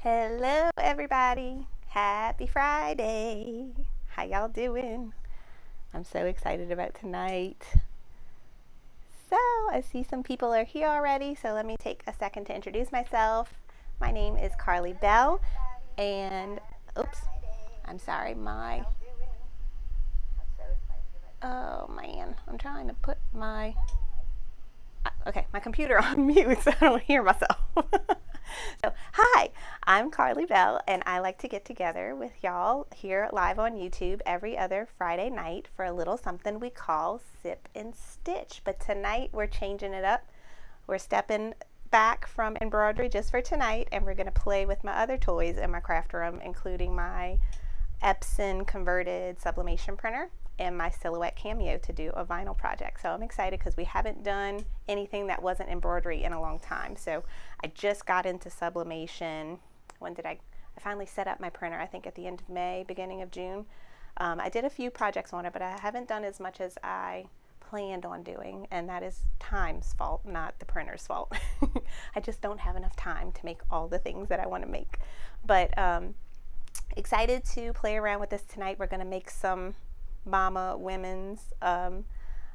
Hello everybody, happy Friday. How y'all doing? I'm so excited about tonight. So I see some people are here already, so let me take a second to introduce myself. My name is Carly Bell, and oops, I'm sorry, oh man, I'm trying to put my my computer on mute so I don't hear myself. So, hi, I'm Carly Bell, and I like to get together with y'all here live on YouTube every other Friday night for a little something we call Sip and Stitch. But tonight we're changing it up. We're stepping back from embroidery just for tonight, and we're going to play with my other toys in my craft room, including my Epson converted sublimation printer and my Silhouette Cameo to do a vinyl project. So I'm excited because we haven't done anything that wasn't embroidery in a long time. So I just got into sublimation. When did I finally set up my printer? I think at the end of May, beginning of June. I did a few projects on it, but I haven't done as much as I planned on doing, and that is time's fault, not the printer's fault. I just don't have enough time to make all the things that I want to make. But excited to play around with this tonight. We're going to make some mama women's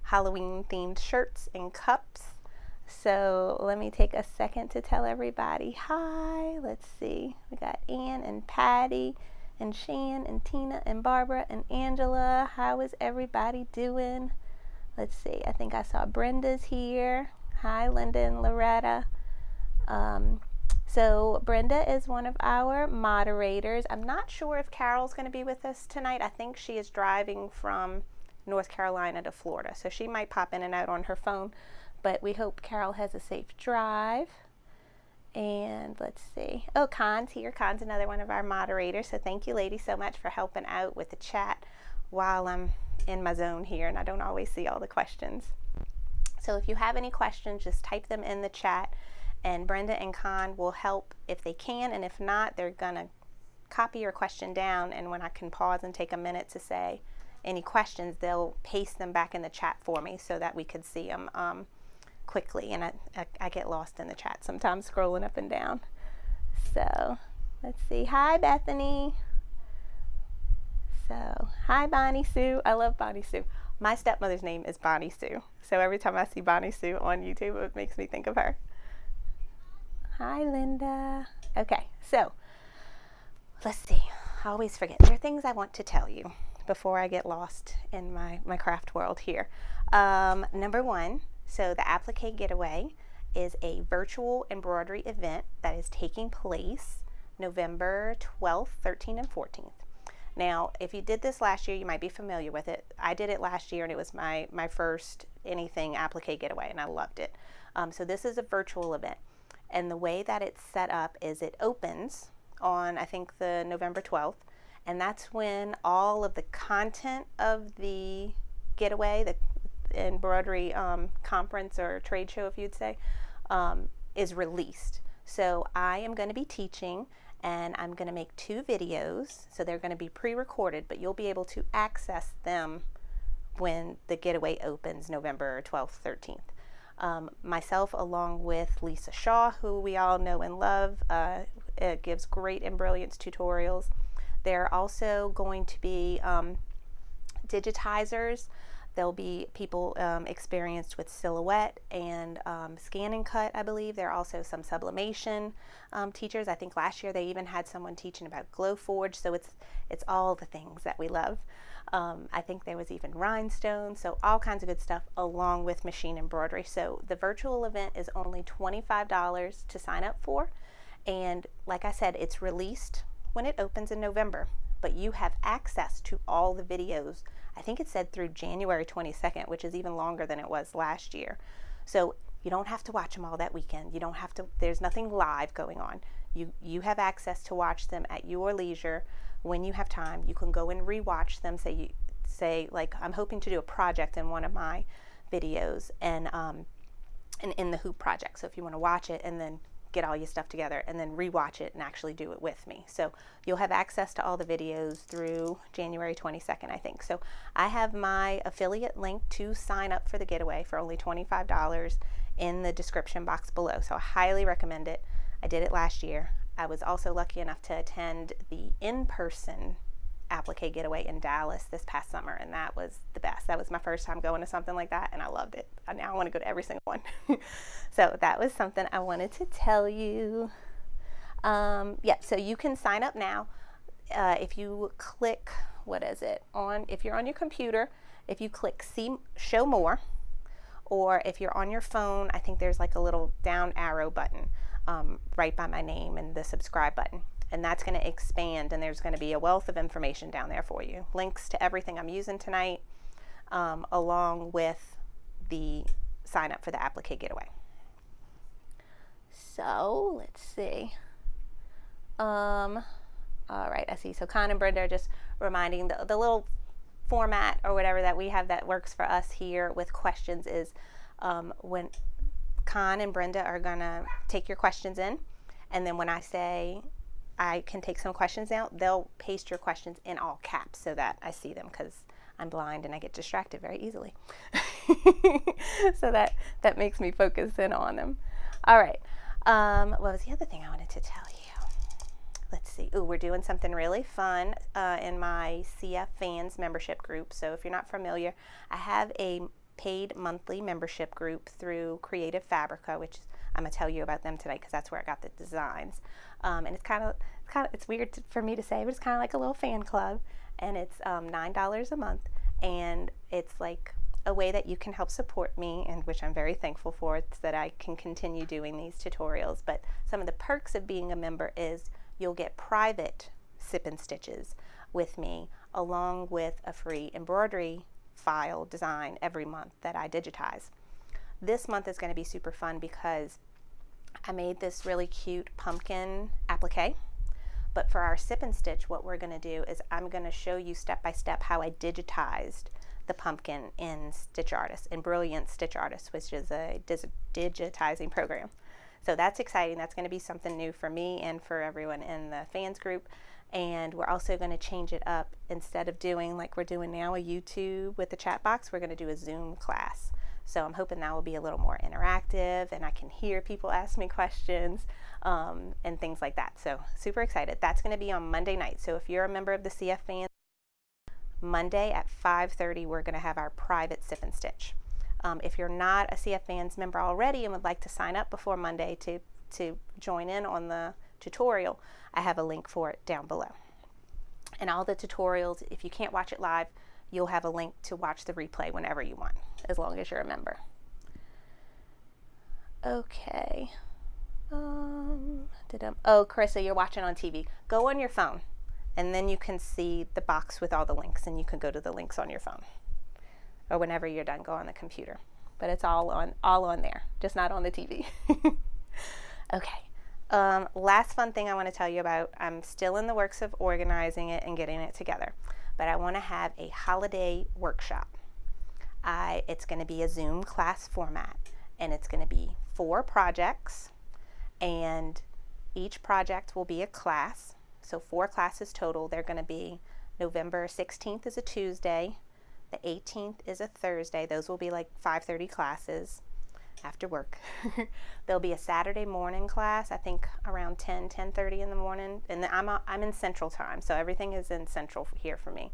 Halloween themed shirts and cups. So let me take a second to tell everybody hi. Let's see, we got Ann and Patty and Shan and Tina and Barbara and Angela. How is everybody doing? Let's see, I think I saw Brenda's here. Hi Linda and Loretta. So Brenda is one of our moderators. I'm not sure if Carol's going to be with us tonight. I think she is driving from North Carolina to Florida, so she might pop in and out on her phone, but we hope Carol has a safe drive. And let's see. Oh, Con's here. Con's another one of our moderators, so thank you ladies so much for helping out with the chat while I'm in my zone here and I don't always see all the questions. So if you have any questions, just type them in the chat, and Brenda and Con will help if they can, and if not, they're gonna copy your question down, and when I can pause and take a minute to say any questions, they'll paste them back in the chat for me so that we could see them quickly, and I get lost in the chat sometimes scrolling up and down. So let's see. Hi Bethany. So hi Bonnie Sue. I love Bonnie Sue. My stepmother's name is Bonnie Sue, so every time I see Bonnie Sue on YouTube, it makes me think of her. Hi Linda. Okay, so let's see. I always forget. There are things I want to tell you before I get lost in my craft world here. Number one, so the Applique Getaway is a virtual embroidery event that is taking place November 12th, 13th, and 14th. Now, if you did this last year, you might be familiar with it. I did it last year, and it was my first anything Applique Getaway, and I loved it. So this is a virtual event. And the way that it's set up is it opens on, I think, the November 12th, and that's when all of the content of the getaway, the embroidery conference or trade show, if you'd say, is released. So I am going to be teaching, and I'm going to make 2 videos. So they're going to be pre-recorded, but you'll be able to access them when the getaway opens November 12th, 13th. Myself, along with Lisa Shaw, who we all know and love, gives great embrilliance tutorials. There are also going to be digitizers. There'll be people experienced with Silhouette and Scan and Cut, I believe. There are also some sublimation teachers. I think last year they even had someone teaching about Glowforge, so it's all the things that we love. I think there was even rhinestones, so all kinds of good stuff along with machine embroidery. So the virtual event is only $25 to sign up for, and like I said, it's released when it opens in November, but you have access to all the videos. I think it said through January 22nd, which is even longer than it was last year. So you don't have to watch them all that weekend. You don't have to, there's nothing live going on. You have access to watch them at your leisure when you have time. You can go and rewatch them. Say like I'm hoping to do a project in one of my videos, and in the hoop project. So if you want to watch it and then get all your stuff together and then rewatch it and actually do it with me. So you'll have access to all the videos through January 22nd, I think. So I have my affiliate link to sign up for the getaway for only $25 in the description box below. So I highly recommend it. I did it last year. I was also lucky enough to attend the in-person applique getaway in Dallas this past summer, and that was the best. That was my first time going to something like that, and I loved it. Now I want to go to every single one. So that was something I wanted to tell you. Yeah, so you can sign up now. If you click, what is it, if you're on your computer, if you click see show more, or if you're on your phone, I think there's like a little down arrow button right by my name and the subscribe button. And that's going to expand, and there's going to be a wealth of information down there for you. Links to everything I'm using tonight, along with the sign up for the applique getaway. So let's see. All right, I see. So Con and Brenda are just reminding the little format or whatever that we have that works for us here with questions is when Con and Brenda are going to take your questions in, and then when I say I can take some questions now, they'll paste your questions in all caps so that I see them, because I'm blind and I get distracted very easily. So that makes me focus in on them. All right. What was the other thing I wanted to tell you? Let's see. Ooh, we're doing something really fun in my CF Fans membership group. So if you're not familiar, I have a paid monthly membership group through Creative Fabrica, which I'm gonna tell you about them today because that's where I got the designs. And it's weird for me to say, but it's kind of like a little fan club, and it's $9 a month, and it's like a way that you can help support me, and which I'm very thankful for. It's that I can continue doing these tutorials. But some of the perks of being a member is you'll get private sip and stitches with me, along with a free embroidery file design every month that I digitize. This month is going to be super fun because I made this really cute pumpkin applique, but for our sip and stitch, what we're going to do is I'm going to show you step by step how I digitized the pumpkin in Stitch Artist, in Brilliant Stitch Artist, which is a digitizing program. So that's exciting. That's going to be something new for me and for everyone in the fans group. And we're also going to change it up. Instead of doing like we're doing now, a YouTube with the chat box, we're going to do a Zoom class. So I'm hoping that will be a little more interactive, and I can hear people ask me questions and things like that. So super excited. That's going to be on Monday night. So if you're a member of the CF Fans, Monday at 5:30, we're going to have our private sip and stitch. If you're not a CF Fans member already and would like to sign up before Monday to join in on the tutorial, I have a link for it down below. And all the tutorials, if you can't watch it live, you'll have a link to watch the replay whenever you want, as long as you're a member. Okay. Oh, Carissa, you're watching on TV. Go on your phone, and then you can see the box with all the links, and you can go to the links on your phone. Or whenever you're done, go on the computer. But it's all on there, just not on the TV. Okay. Last fun thing I want to tell you about. I'm still in the works of organizing it and getting it together, but I want to have a holiday workshop. It's going to be a Zoom class format, and it's going to be 4 projects, and each project will be a class. So 4 classes total. They're going to be November 16th is a Tuesday, the 18th is a Thursday. Those will be like 5:30 classes after work. There'll be a Saturday morning class, I think around 10:30 in the morning, and I'm in Central Time, so everything is in Central here for me.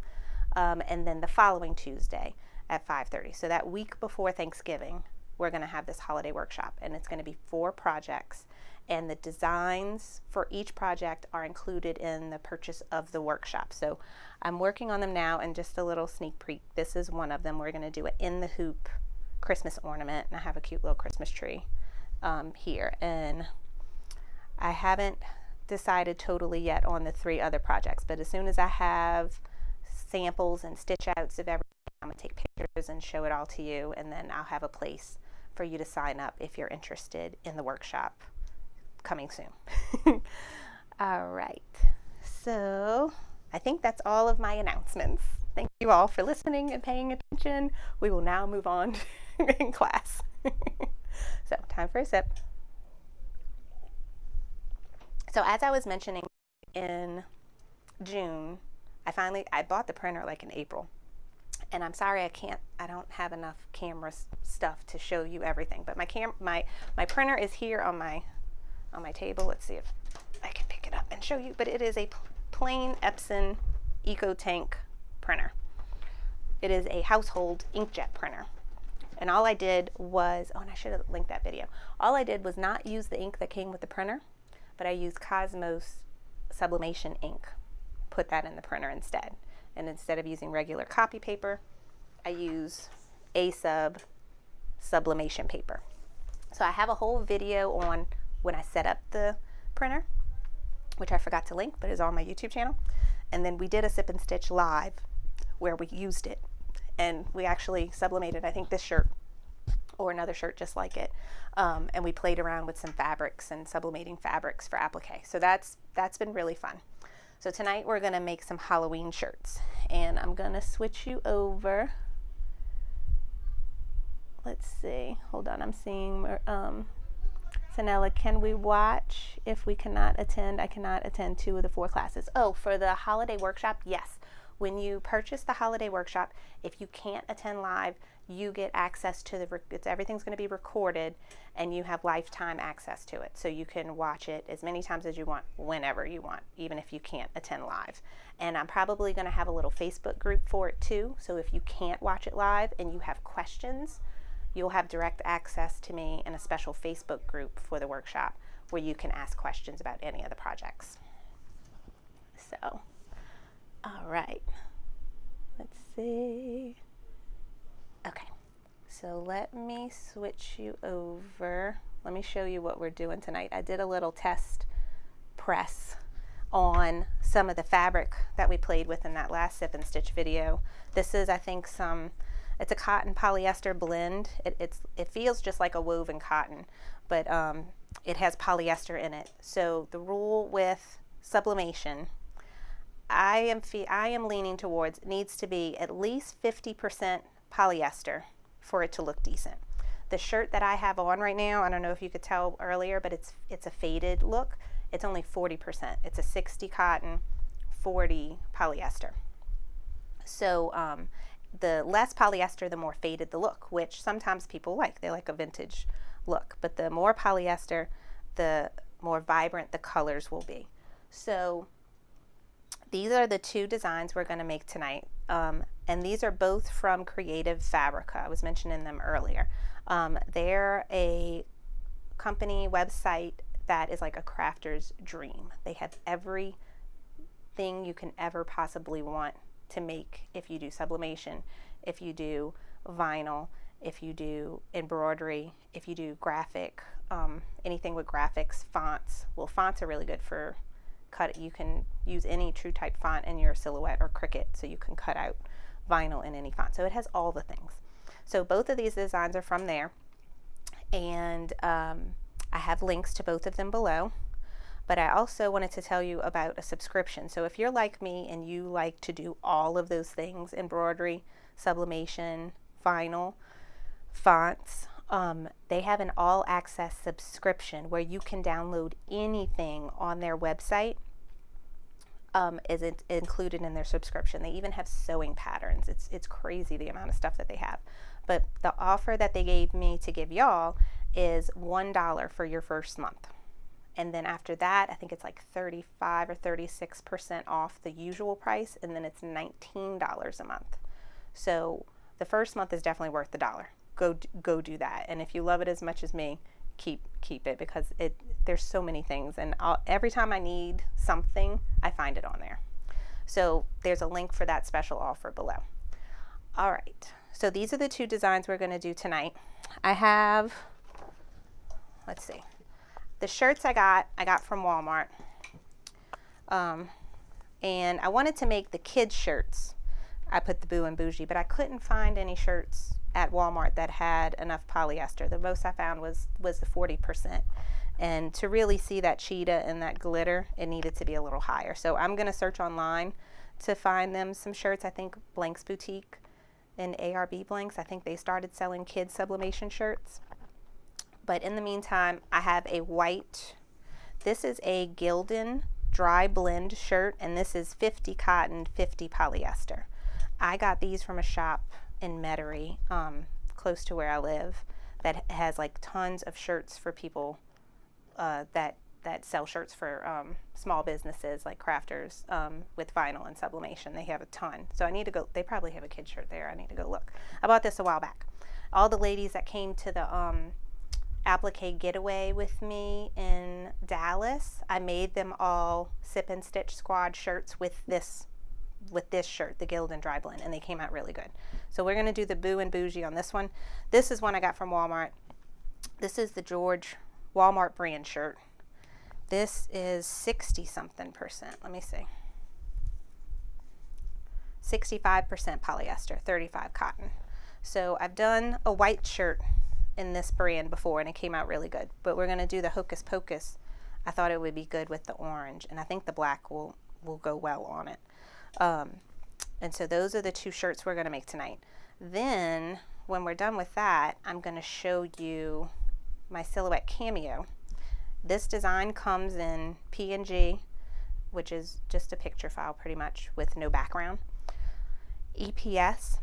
And then the following Tuesday at 5:30. So that week before Thanksgiving, we're going to have this holiday workshop, and it's going to be 4 projects, and the designs for each project are included in the purchase of the workshop. So I'm working on them now, and just a little sneak peek, this is one of them. We're going to do it in the hoop Christmas ornament, and I have a cute little Christmas tree here, and I haven't decided totally yet on the 3 other projects, but as soon as I have samples and stitch outs of everything, I'm going to take pictures and show it all to you, and then I'll have a place for you to sign up if you're interested in the workshop coming soon. All right, so I think that's all of my announcements. Thank you all for listening and paying attention. We will now move on in class. So time for a sip. So as I was mentioning, in June, I bought the printer like in April. And I'm sorry I don't have enough camera stuff to show you everything. But my printer is here on my table. Let's see if I can pick show you, but it is a plain Epson EcoTank printer. It is a household inkjet printer. And all I did was, oh, and I should have linked that video. All I did was not use the ink that came with the printer, but I used Cosmos Sublimation ink. Put that in the printer instead. And instead of using regular copy paper, I use Sublimation paper. So I have a whole video on when I set up the printer, which I forgot to link, but is on my YouTube channel. And then we did a sip and stitch live where we used it. And we actually sublimated, I think, this shirt or another shirt just like it. And we played around with some fabrics and sublimating fabrics for applique. So that's been really fun. So tonight we're going to make some Halloween shirts. And I'm going to switch you over. Let's see. Hold on. I'm seeing Sanella, can we watch if we cannot attend? I cannot attend 2 of the 4 classes. Oh, for the holiday workshop? Yes. When you purchase the holiday workshop, if you can't attend live, you get access to everything's going to be recorded, and you have lifetime access to it. So you can watch it as many times as you want, whenever you want, even if you can't attend live. And I'm probably going to have a little Facebook group for it too. So if you can't watch it live and you have questions, you'll have direct access to me in a special Facebook group for the workshop where you can ask questions about any of the projects. So, all right, let's see. Okay, so let me switch you over. Let me show you what we're doing tonight. I did a little test press on some of the fabric that we played with in that last sip and stitch video. This is, I think, it's a cotton polyester blend. It feels just like a woven cotton, but it has polyester in it. So the rule with sublimation, I am leaning towards, it needs to be at least 50% polyester for it to look decent. The shirt that I have on right now, I don't know if you could tell earlier, but it's a faded look. It's only 40%. It's a 60 cotton, 40 polyester. So the less polyester, the more faded the look, which sometimes people like. They like a vintage look. But the more polyester, the more vibrant the colors will be. So these are the 2 designs we're going to make tonight. And these are both from Creative Fabrica. I was mentioning them earlier. They're a company website that is like a crafter's dream. They have everything you can ever possibly want to make if you do sublimation, if you do vinyl, if you do embroidery, if you do graphic, anything with graphics, fonts. Well, fonts are really good for cut. You can use any true type font in your Silhouette or Cricut, so you can cut out vinyl in any font. So it has all the things. So both of these designs are from there, and I have links to both of them below. But I also wanted to tell you about a subscription. So if you're like me and you like to do all of those things, embroidery, sublimation, vinyl, fonts, they have an all-access subscription where you can download anything on their website. Is included in their subscription. They even have sewing patterns. It's crazy the amount of stuff that they have. But the offer that they gave me to give y'all is $1 for your first month. And then after that, I think it's like 35 or 36% off the usual price, and then it's $19 a month. So the first month is definitely worth the $1. Go do that. And if you love it as much as me, keep it, because there's so many things, and every time I need something, I find it on there. So there's a link for that special offer below. All right, so these are the 2 designs we're going to do tonight. I have, let's see, the shirts I got from Walmart, and I wanted to make the kids shirts. I put the Boo and Bougie, but I couldn't find any shirts at Walmart that had enough polyester. The most I found was the 40%. And to really see that cheetah and that glitter, it needed to be a little higher. So I'm going to search online to find them some shirts. I think Blank's Boutique and ARB Blanks, I think they started selling kids sublimation shirts. But in the meantime, I have a white, this is a Gildan dry blend shirt, and this is 50 cotton, 50 polyester. I got these from a shop in Metairie, close to where I live, that has like tons of shirts for people that that sell shirts for small businesses like crafters with vinyl and sublimation. They have a ton. So I need to go, they probably have a kid shirt there. I need to go look. I bought this a while back. All the ladies that came to the applique getaway with me in Dallas, I made them all Sip and Stitch Squad shirts with this shirt, the Guild and Dry Blend, and they came out really good. So we're going to do the Boo and Bougie on this one. This is one I got from Walmart. This is the George Walmart brand shirt. This is 60 something percent. Let me see. 65% polyester, 35 cotton. So I've done a white shirt in this brand before and it came out really good, but we're going to do the Hocus Pocus. I thought it would be good with the orange, and I think the black will go well on it. And so those are the two shirts we're going to make tonight. Then when we're done with that, I'm going to show you my Silhouette Cameo. This design comes in PNG, which is just a picture file pretty much with no background. EPS,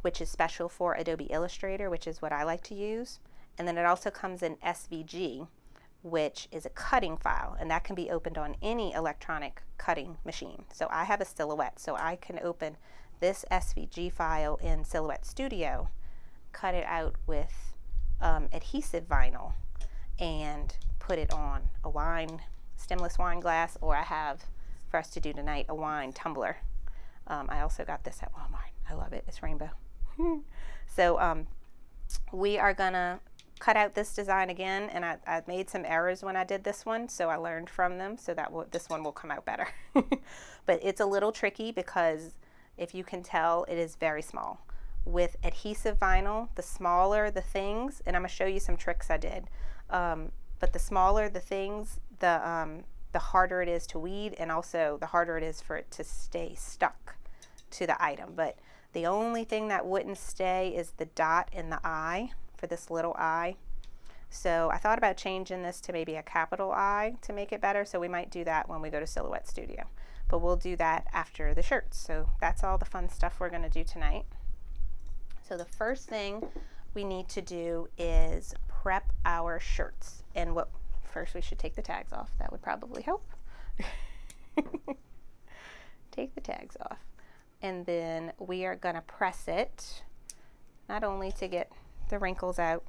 which is special for Adobe Illustrator, which is what I like to use. And then it also comes in SVG, which is a cutting file, and that can be opened on any electronic cutting machine. So I have a Silhouette, so I can open this SVG file in Silhouette Studio, cut it out with adhesive vinyl, and put it on a stemless wine glass, or I have, for us to do tonight, a wine tumbler. I also got this at Walmart. I love it. It's rainbow. So we are gonna cut out this design again, and I made some errors when I did this one, so I learned from them, so that this one will come out better. But it's a little tricky because, if you can tell, it is very small. With adhesive vinyl, the smaller the things, and I'm going to show you some tricks I did, but the smaller the things, the harder it is to weed, and also the harder it is for it to stay stuck to the item. But the only thing that wouldn't stay is the dot in the eye, for this little eye. So I thought about changing this to maybe a capital I to make it better, so we might do that when we go to Silhouette Studio. But we'll do that after the shirts. So that's all the fun stuff we're going to do tonight. So the first thing we need to do is prep our shirts. And first we should take the tags off. That would probably help. Take the tags off. And then we are going to press it, not only to get the wrinkles out,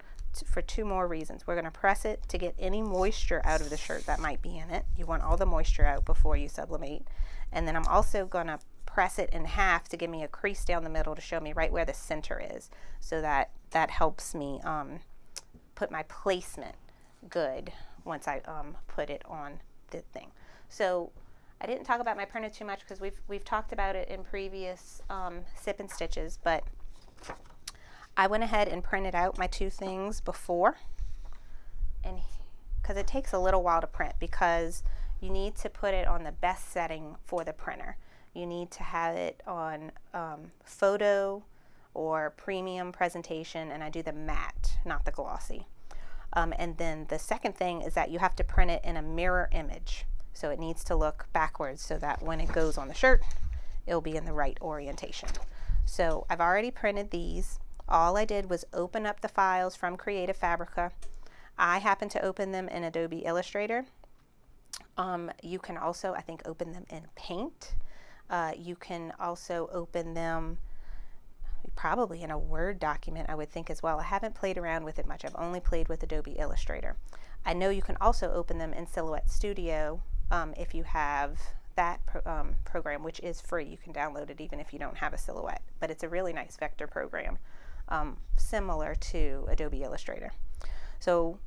for two more reasons. We're going to press it to get any moisture out of the shirt that might be in it. You want all the moisture out before you sublimate. And then I'm also going to press it in half to give me a crease down the middle to show me right where the center is, so that helps me put my placement good once I put it on the thing. So I didn't talk about my printer too much because we've talked about it in previous Sip and Stitches, but I went ahead and printed out my two things before, and because it takes a little while to print, because you need to put it on the best setting for the printer. You need to have it on photo or premium presentation, and I do the matte, not the glossy. And then the second thing is that you have to print it in a mirror image. So it needs to look backwards so that when it goes on the shirt, it'll be in the right orientation. So I've already printed these. All I did was open up the files from Creative Fabrica. I happen to open them in Adobe Illustrator. You can also, I think, open them in Paint. You can also open them probably in a Word document, I would think, as well. I haven't played around with it much. I've only played with Adobe Illustrator. I know you can also open them in Silhouette Studio if you have that program, which is free. You can download it even if you don't have a Silhouette, but it's a really nice vector program, similar to Adobe Illustrator. So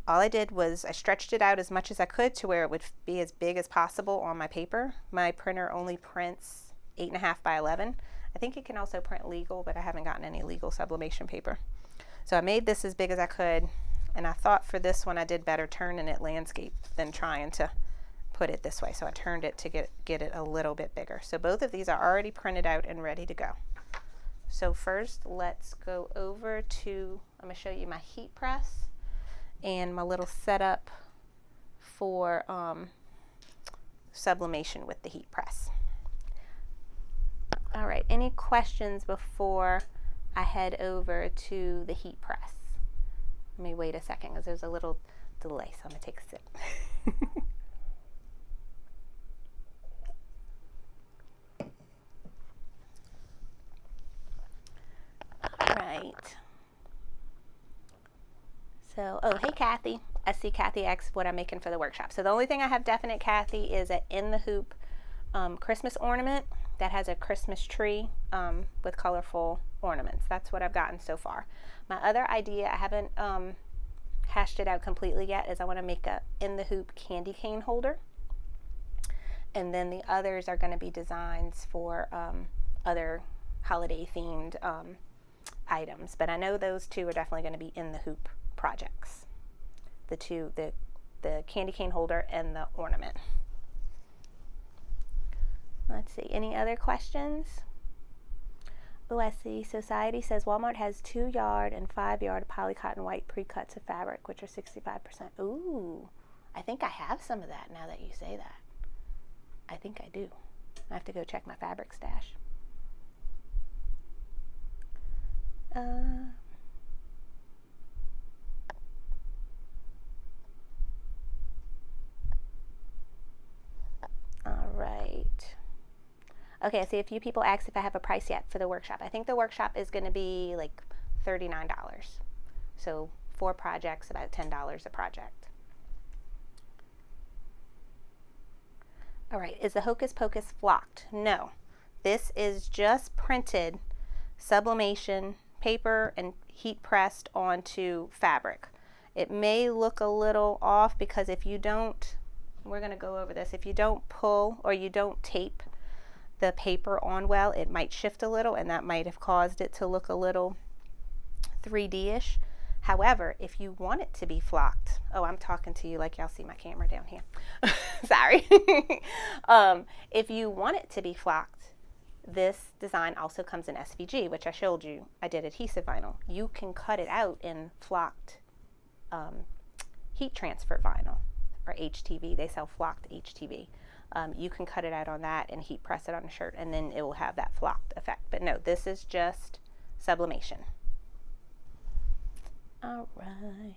all I did was I stretched it out as much as I could to where it would be as big as possible on my paper. My printer only prints 8.5 by 11. I think it can also print legal, but I haven't gotten any legal sublimation paper. So I made this as big as I could, and I thought for this one I did better turning it landscape than trying to put it this way. So I turned it to get it a little bit bigger. So both of these are already printed out and ready to go. So first let's go over to, I'm going to show you my heat press and my little setup for sublimation with the heat press. All right, any questions before I head over to the heat press? Let me wait a second because there's a little delay, so I'm gonna take a sip. All right. So, oh, hey Kathy. I see Kathy asked what I'm making for the workshop. So the only thing I have definite, Kathy, is an in the hoop Christmas ornament that has a Christmas tree with colorful ornaments. That's what I've gotten so far. My other idea, I haven't hashed it out completely yet, is I want to make a in the hoop candy cane holder. And then the others are going to be designs for other holiday themed items. But I know those two are definitely going to be in the hoop projects. The two, the candy cane holder and the ornament. Let's see, any other questions? Oh, I see. Society says Walmart has 2-yard and 5-yard polycotton white pre-cuts of fabric, which are 65%. Ooh, I think I have some of that now that you say that. I think I do. I have to go check my fabric stash. All right. Okay, I see a few people asked if I have a price yet for the workshop. I think the workshop is going to be like $39. So 4 projects, about $10 a project. All right, is the Hocus Pocus flocked? No. This is just printed sublimation paper and heat pressed onto fabric. It may look a little off because if you don't, we're going to go over this, if you don't pull or you don't tape the paper on well, it might shift a little, and that might have caused it to look a little 3D-ish. However, if you want it to be flocked, oh, I'm talking to you like y'all see my camera down here. Sorry. If you want it to be flocked, this design also comes in SVG, which I showed you. I did adhesive vinyl. You can cut it out in flocked heat transfer vinyl, or HTV. They sell flocked HTV. You can cut it out on that and heat press it on a shirt, and then it will have that flocked effect. But no, this is just sublimation. All right.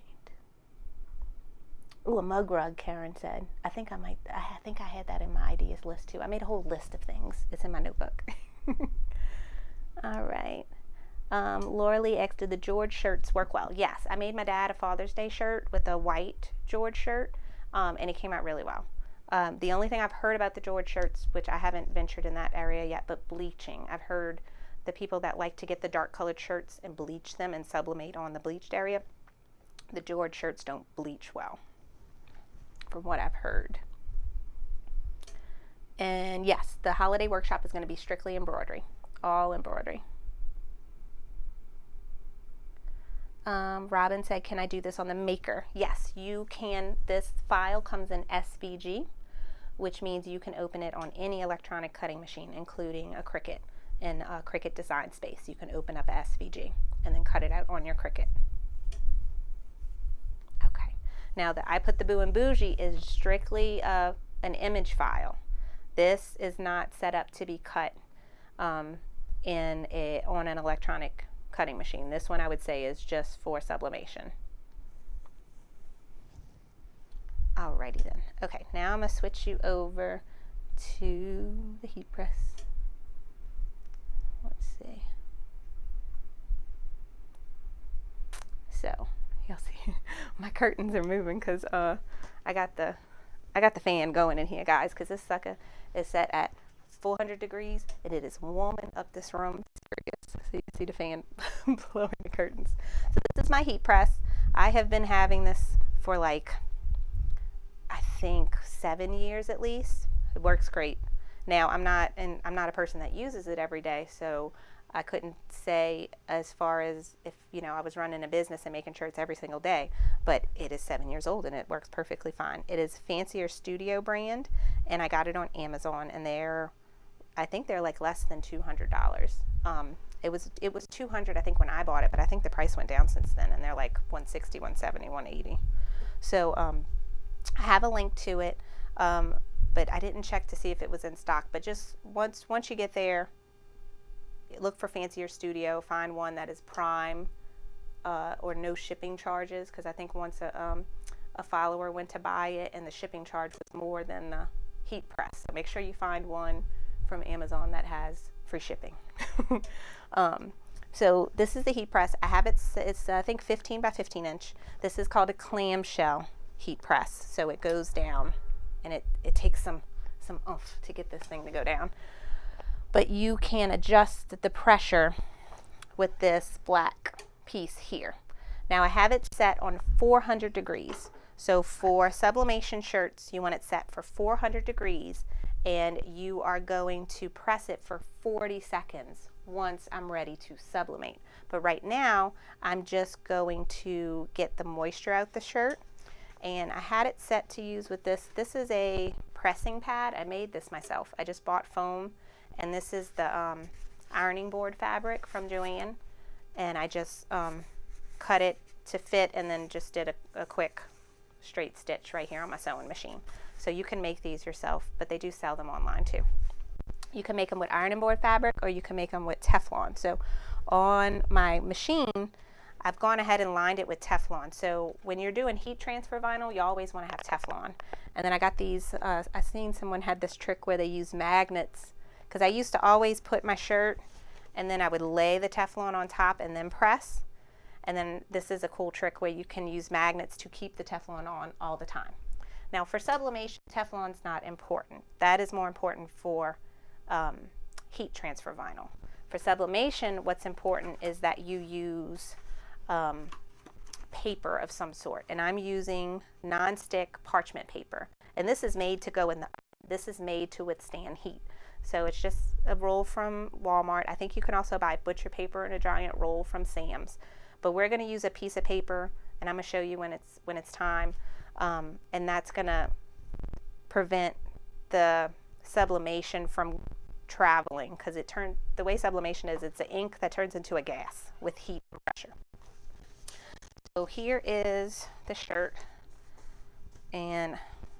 Ooh, a mug rug, Karen said. I think I had that in my ideas list too. I made a whole list of things. It's in my notebook. All right. Laura Lee asked, did the George shirts work well? Yes, I made my dad a Father's Day shirt with a white George shirt, and it came out really well. The only thing I've heard about the George shirts, which I haven't ventured in that area yet, but bleaching. I've heard the people that like to get the dark colored shirts and bleach them and sublimate on the bleached area, the George shirts don't bleach well, from what I've heard. And yes, the holiday workshop is going to be strictly embroidery, all embroidery. Robin said, can I do this on the maker? Yes, you can. This file comes in SVG, which means you can open it on any electronic cutting machine, including a Cricut. In a Cricut Design Space, you can open up SVG and then cut it out on your Cricut. Okay, now that I put the Boo and Bougie is strictly an image file. This is not set up to be cut on an electronic cutting machine. This one I would say is just for sublimation. Alrighty then. Okay, now I'm going to switch you over to the heat press. Let's see. So you'll see my curtains are moving because I got the fan going in here, guys, because this sucker is set at 400 degrees and it is warming up this room. So you can see the fan blowing the curtains. So this is my heat press. I have been having this for like, I think 7 years at least. It works great. Now I'm not a person that uses it every day, so I couldn't say as far as if I was running a business and making shirts every single day, but it is 7 years old and it works perfectly fine. It is Fancier Studio brand, and I got it on Amazon, and I think they're like less than $200. It was $200 I think when I bought it, but I think the price went down since then, and they're like $160, $170, $180. So I have a link to it. But I didn't check to see if it was in stock. But just once you get there, look for Fancier Studio, find one that is Prime or no shipping charges, because I think once a a follower went to buy it and the shipping charge was more than the heat press. So make sure you find one from Amazon that has free shipping. So this is the heat press. I have it's I think 15 by 15 inch. This is called a clamshell heat press. So it goes down, and it takes some oomph to get this thing to go down. But you can adjust the pressure with this black piece here. Now I have it set on 400 degrees. So for sublimation shirts, you want it set for 400 degrees, and you are going to press it for 40 seconds once I'm ready to sublimate. But right now, I'm just going to get the moisture out the shirt, and I had it set to use with this. This is a pressing pad. I made this myself. I just bought foam, and this is the ironing board fabric from Joann, and I just cut it to fit and then just did a quick straight stitch right here on my sewing machine. So you can make these yourself, but they do sell them online too. You can make them with ironing board fabric, or you can make them with Teflon. So on my machine, I've gone ahead and lined it with Teflon. So when you're doing heat transfer vinyl, you always want to have Teflon. And then I got these, I've seen someone had this trick where they use magnets, because I used to always put my shirt and then I would lay the Teflon on top and then press. And then this is a cool trick where you can use magnets to keep the Teflon on all the time. Now for sublimation, Teflon's not important. That is more important for heat transfer vinyl. For sublimation, what's important is that you use paper of some sort, and I'm using non-stick parchment paper, and this is made to go in the this is made to withstand heat. So it's just a roll from Walmart. I think you can also buy butcher paper in a giant roll from Sam's, but we're going to use a piece of paper, and I'm going to show you when it's time, and that's going to prevent the sublimation from traveling, because the way sublimation is, it's an ink that turns into a gas with heat and pressure. So here is the shirt, and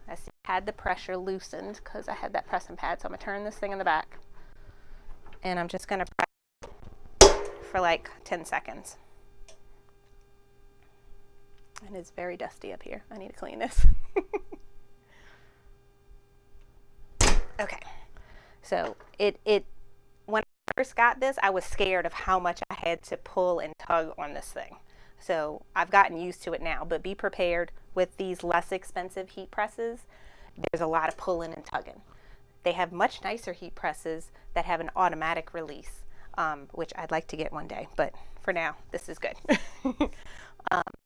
I had the pressure loosened because I had that pressing pad. So I'm gonna turn this thing in the back, and I'm just gonna press for like 10 seconds. And it's very dusty up here. I need to clean this. Okay. So when I first got this, I was scared of how much I had to pull and tug on this thing. So I've gotten used to it now, but be prepared with these less expensive heat presses. There's a lot of pulling and tugging. They have much nicer heat presses that have an automatic release, which I'd like to get one day, but for now, this is good.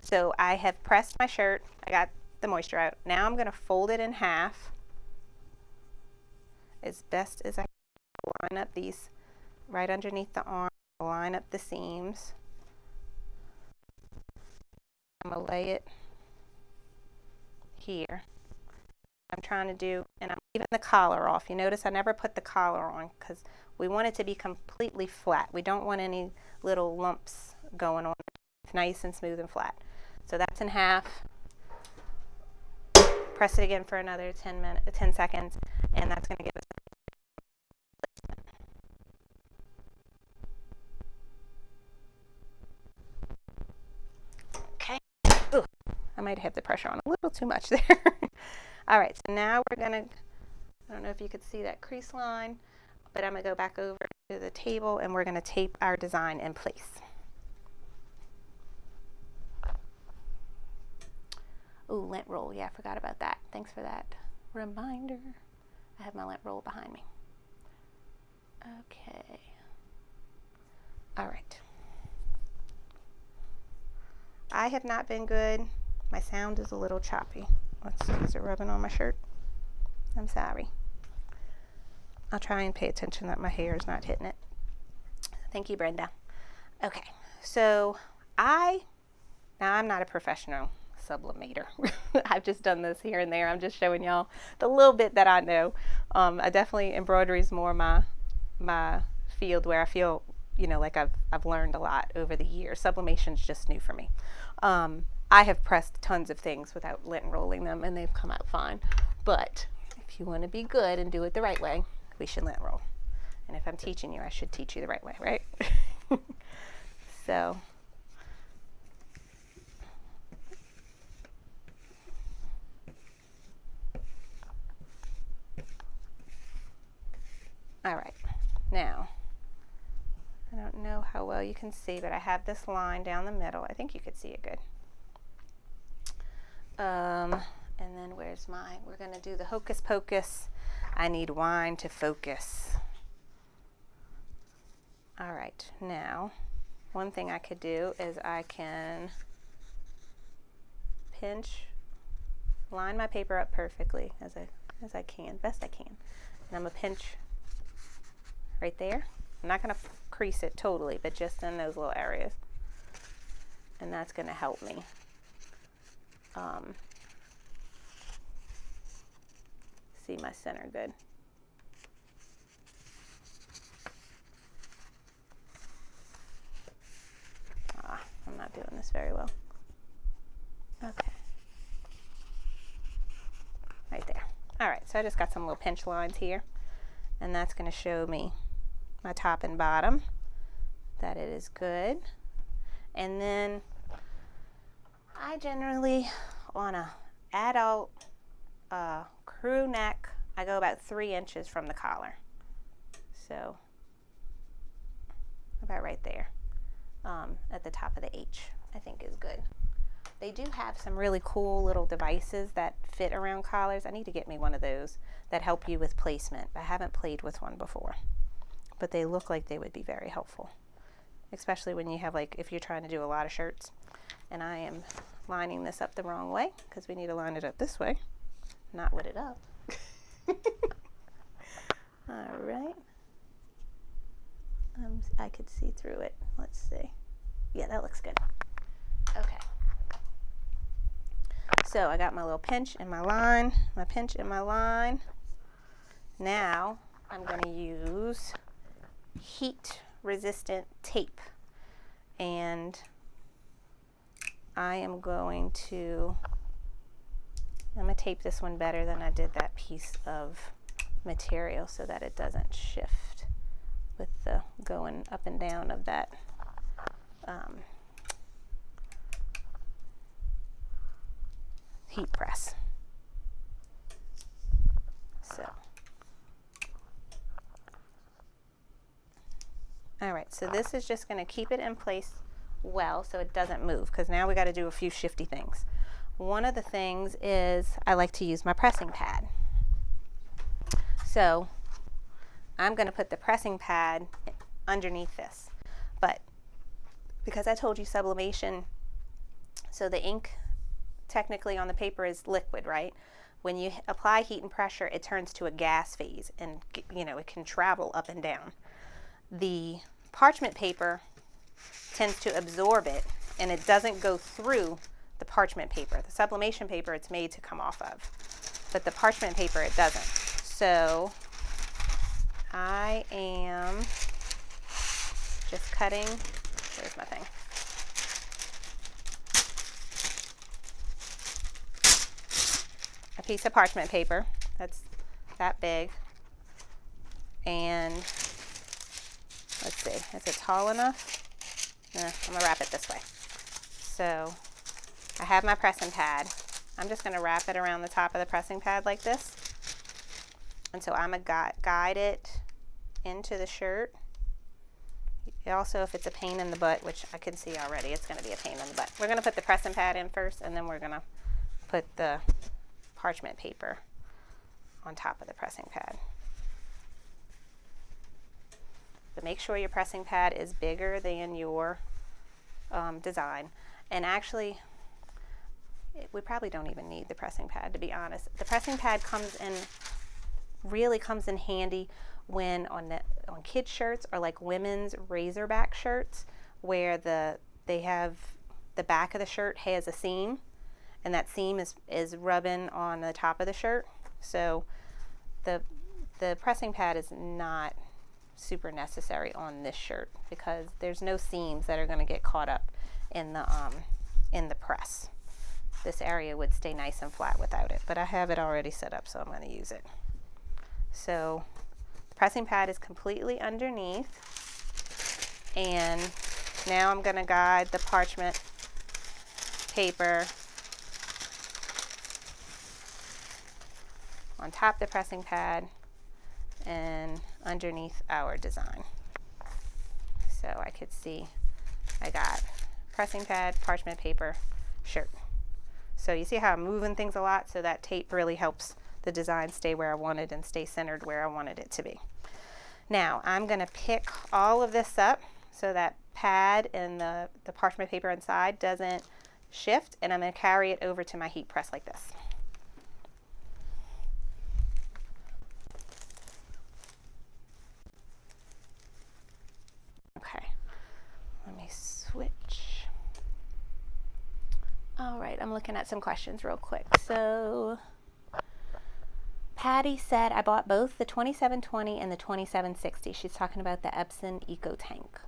So I have pressed my shirt. I got the moisture out. Now I'm going to fold it in half as best as I can. Line up these right underneath the arm, line up the seams. I'm going to lay it here. I'm trying to do, and I'm leaving the collar off. You notice I never put the collar on because we want it to be completely flat. We don't want any little lumps going on. It's nice and smooth and flat. So that's in half. Press it again for another 10 seconds, and that's going to give us. Okay. Ooh, I might have the pressure on a little too much there. All right, so now we're going to, I don't know if you could see that crease line, but I'm going to go back over to the table, and we're going to tape our design in place. Ooh, lint roll. Yeah, I forgot about that. Thanks for that reminder. I have my lint roll behind me. Okay. All right. I have not been good. My sound is a little choppy. Let's see. Is it rubbing on my shirt? I'm sorry. I'll try and pay attention that my hair is not hitting it. Thank you, Brenda. Okay. So now I'm not a professional sublimator. I've just done this here and there. I'm just showing y'all the little bit that I know. I definitely, embroidery is more my field, where I feel, like I've learned a lot over the years. Sublimation's just new for me. I have pressed tons of things without lint rolling them, and they've come out fine. But if you want to be good and do it the right way, we should lint roll. And if I'm teaching you, I should teach you the right way, right? So All right, now, I don't know how well you can see, but I have this line down the middle. I think you could see it good. And then where's mine? We're gonna do the hocus pocus. I need wine to focus. All right, now, one thing I could do is I can pinch, line my paper up perfectly as I can, best I can. And I'm gonna pinch right there. I'm not gonna crease it totally, but just in those little areas. And that's gonna help me. See my center good. I'm not doing this very well. Okay. Right there. All right, so I just got some little pinch lines here, and that's going to show me my top and bottom, that it is good. And then I generally, on a adult crew neck, I go about 3 inches from the collar. So about right there, at the top of the H, I think is good. They do have some really cool little devices that fit around collars. I need to get me one of those that help you with placement. I haven't played with one before, but they look like they would be very helpful, especially when you have, like, if you're trying to do a lot of shirts. And I am lining this up the wrong way because we need to line it up this way, not with it up. All right. I could see through it. Let's see. Yeah, that looks good. Okay. So I got my little pinch in my line, my pinch in my line. Now I'm going to use heat resistant tape, and I'm going to tape this one better than I did that piece of material so that it doesn't shift with the going up and down of that heat press. So, all right, so this is just going to keep it in place well so it doesn't move, because now we got to do a few shifty things. One of the things is I like to use my pressing pad. So I'm going to put the pressing pad underneath this, but because I told you sublimation, so the ink technically on the paper is liquid, right? When you apply heat and pressure, it turns to a gas phase, and you know, it can travel up and down. The parchment paper tends to absorb it, and it doesn't go through the parchment paper. The sublimation paper, it's made to come off of, but the parchment paper, it doesn't. So I am just cutting, where's my thing? A piece of parchment paper that's that big, and let's see, is it tall enough? I'm gonna wrap it this way. So I have my pressing pad. I'm just gonna wrap it around the top of the pressing pad like this. And so I'm gonna guide it into the shirt. Also, if it's a pain in the butt, which I can see already, it's gonna be a pain in the butt. We're gonna put the pressing pad in first, and then we're gonna put the parchment paper on top of the pressing pad. But make sure your pressing pad is bigger than your design. And actually, we probably don't even need the pressing pad, to be honest. The pressing pad really comes in handy when on kids shirts, or like women's razorback shirts, where they have the back of the shirt has a seam, and that seam is rubbing on the top of the shirt. So the pressing pad is not super necessary on this shirt, because there's no seams that are going to get caught up in the press. This area would stay nice and flat without it, but I have it already set up, so I'm going to use it. So the pressing pad is completely underneath, and now I'm going to guide the parchment paper on top of the pressing pad, and underneath our design. So I could see I got pressing pad, parchment paper, shirt. So you see how I'm moving things a lot, so that tape really helps the design stay where I want it and stay centered where I wanted it to be. Now I'm going to pick all of this up so that pad and the parchment paper inside doesn't shift, and I'm going to carry it over to my heat press like this. Okay, let me switch. All right, I'm looking at some questions real quick. So Patty said, I bought both the 2720 and the 2760. She's talking about the Epson Eco Tank.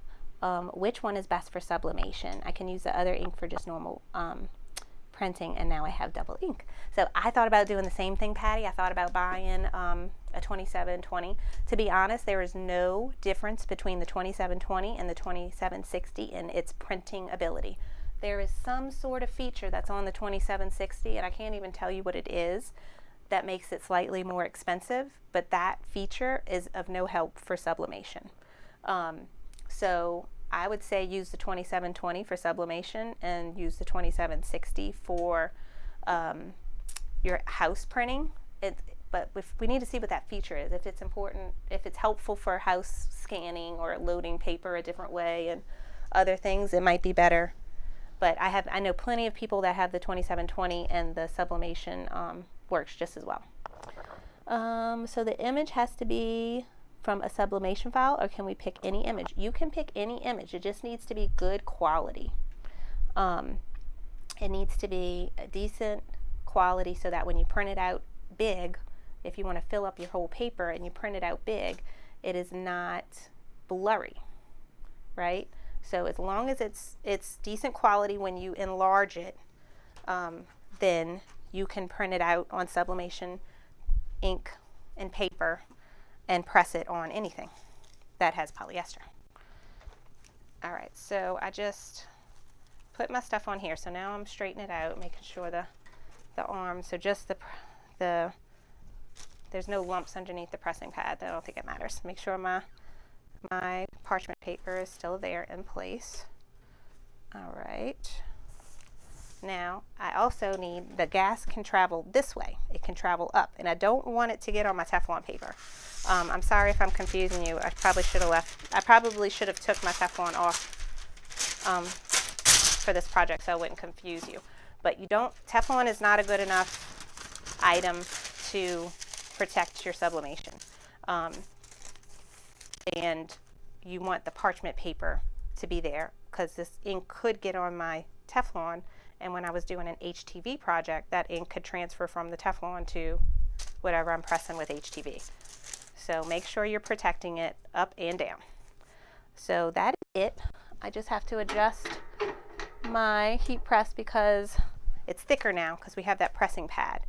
Which one is best for sublimation? I can use the other ink for just normal printing, and now I have double ink. So I thought about doing the same thing, Patty. I thought about buying a 2720. To be honest, there is no difference between the 2720 and the 2760 in its printing ability. There is some sort of feature that's on the 2760, and I can't even tell you what it is, that makes it slightly more expensive, but that feature is of no help for sublimation. So I would say use the 2720 for sublimation and use the 2760 for your house printing. But we need to see what that feature is, if it's important, if it's helpful for house scanning or loading paper a different way and other things, it might be better. But I know plenty of people that have the 2720, and the sublimation works just as well. So the image has to be from a sublimation file, or can we pick any image? You can pick any image. It just needs to be good quality. It needs to be a decent quality so that when you print it out big, if you want to fill up your whole paper and you print it out big, it is not blurry, right? So as long as it's decent quality when you enlarge it, then you can print it out on sublimation ink and paper and press it on anything that has polyester. All right, so I just put my stuff on here. So now I'm straightening it out, making sure the arm, so just there's no lumps underneath the pressing pad. I don't think it matters. Make sure my parchment paper is still there in place. All right. Now, I also need, the gas can travel this way. It can travel up, and I don't want it to get on my Teflon paper. I'm sorry if I'm confusing you. I probably should have took my Teflon off for this project so I wouldn't confuse you. But Teflon is not a good enough item to protect your sublimation. And you want the parchment paper to be there, because this ink could get on my Teflon, and when I was doing an HTV project, that ink could transfer from the Teflon to whatever I'm pressing with HTV. So make sure you're protecting it up and down. So that is it. I just have to adjust my heat press because it's thicker now, because we have that pressing pad.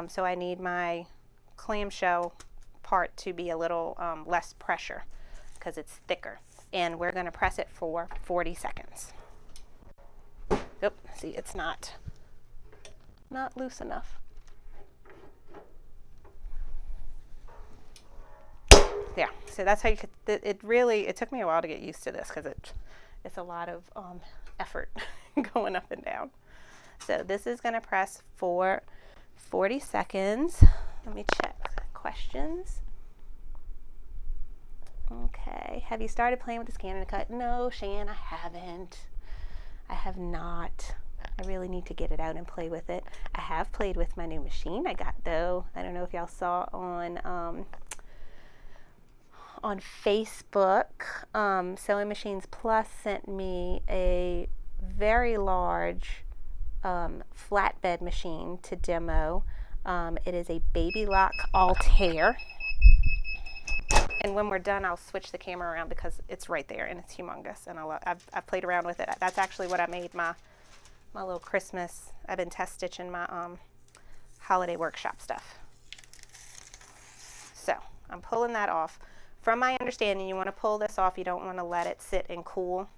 So I need my clamshell part to be a little less pressure because it's thicker. And we're going to press it for 40 seconds. Oop, see, it's not loose enough. Yeah, so that's how you could, it took me a while to get used to this because it's a lot of effort going up and down. So this is going to press for 40 seconds. Let me check questions. Okay, have you started playing with the scan and cut? No, Shan, I haven't. I have not. I really need to get it out and play with it. I have played with my new machine I got, though. I don't know if y'all saw on Facebook. Sewing Machines Plus sent me a very large flatbed machine to demo. It is a Baby Lock Altair. And when we're done, I'll switch the camera around because it's right there and it's humongous. And I've played around with it. That's actually what I made my little Christmas. I've been test stitching my holiday workshop stuff. So I'm pulling that off. From my understanding, you want to pull this off. You don't want to let it sit and cool.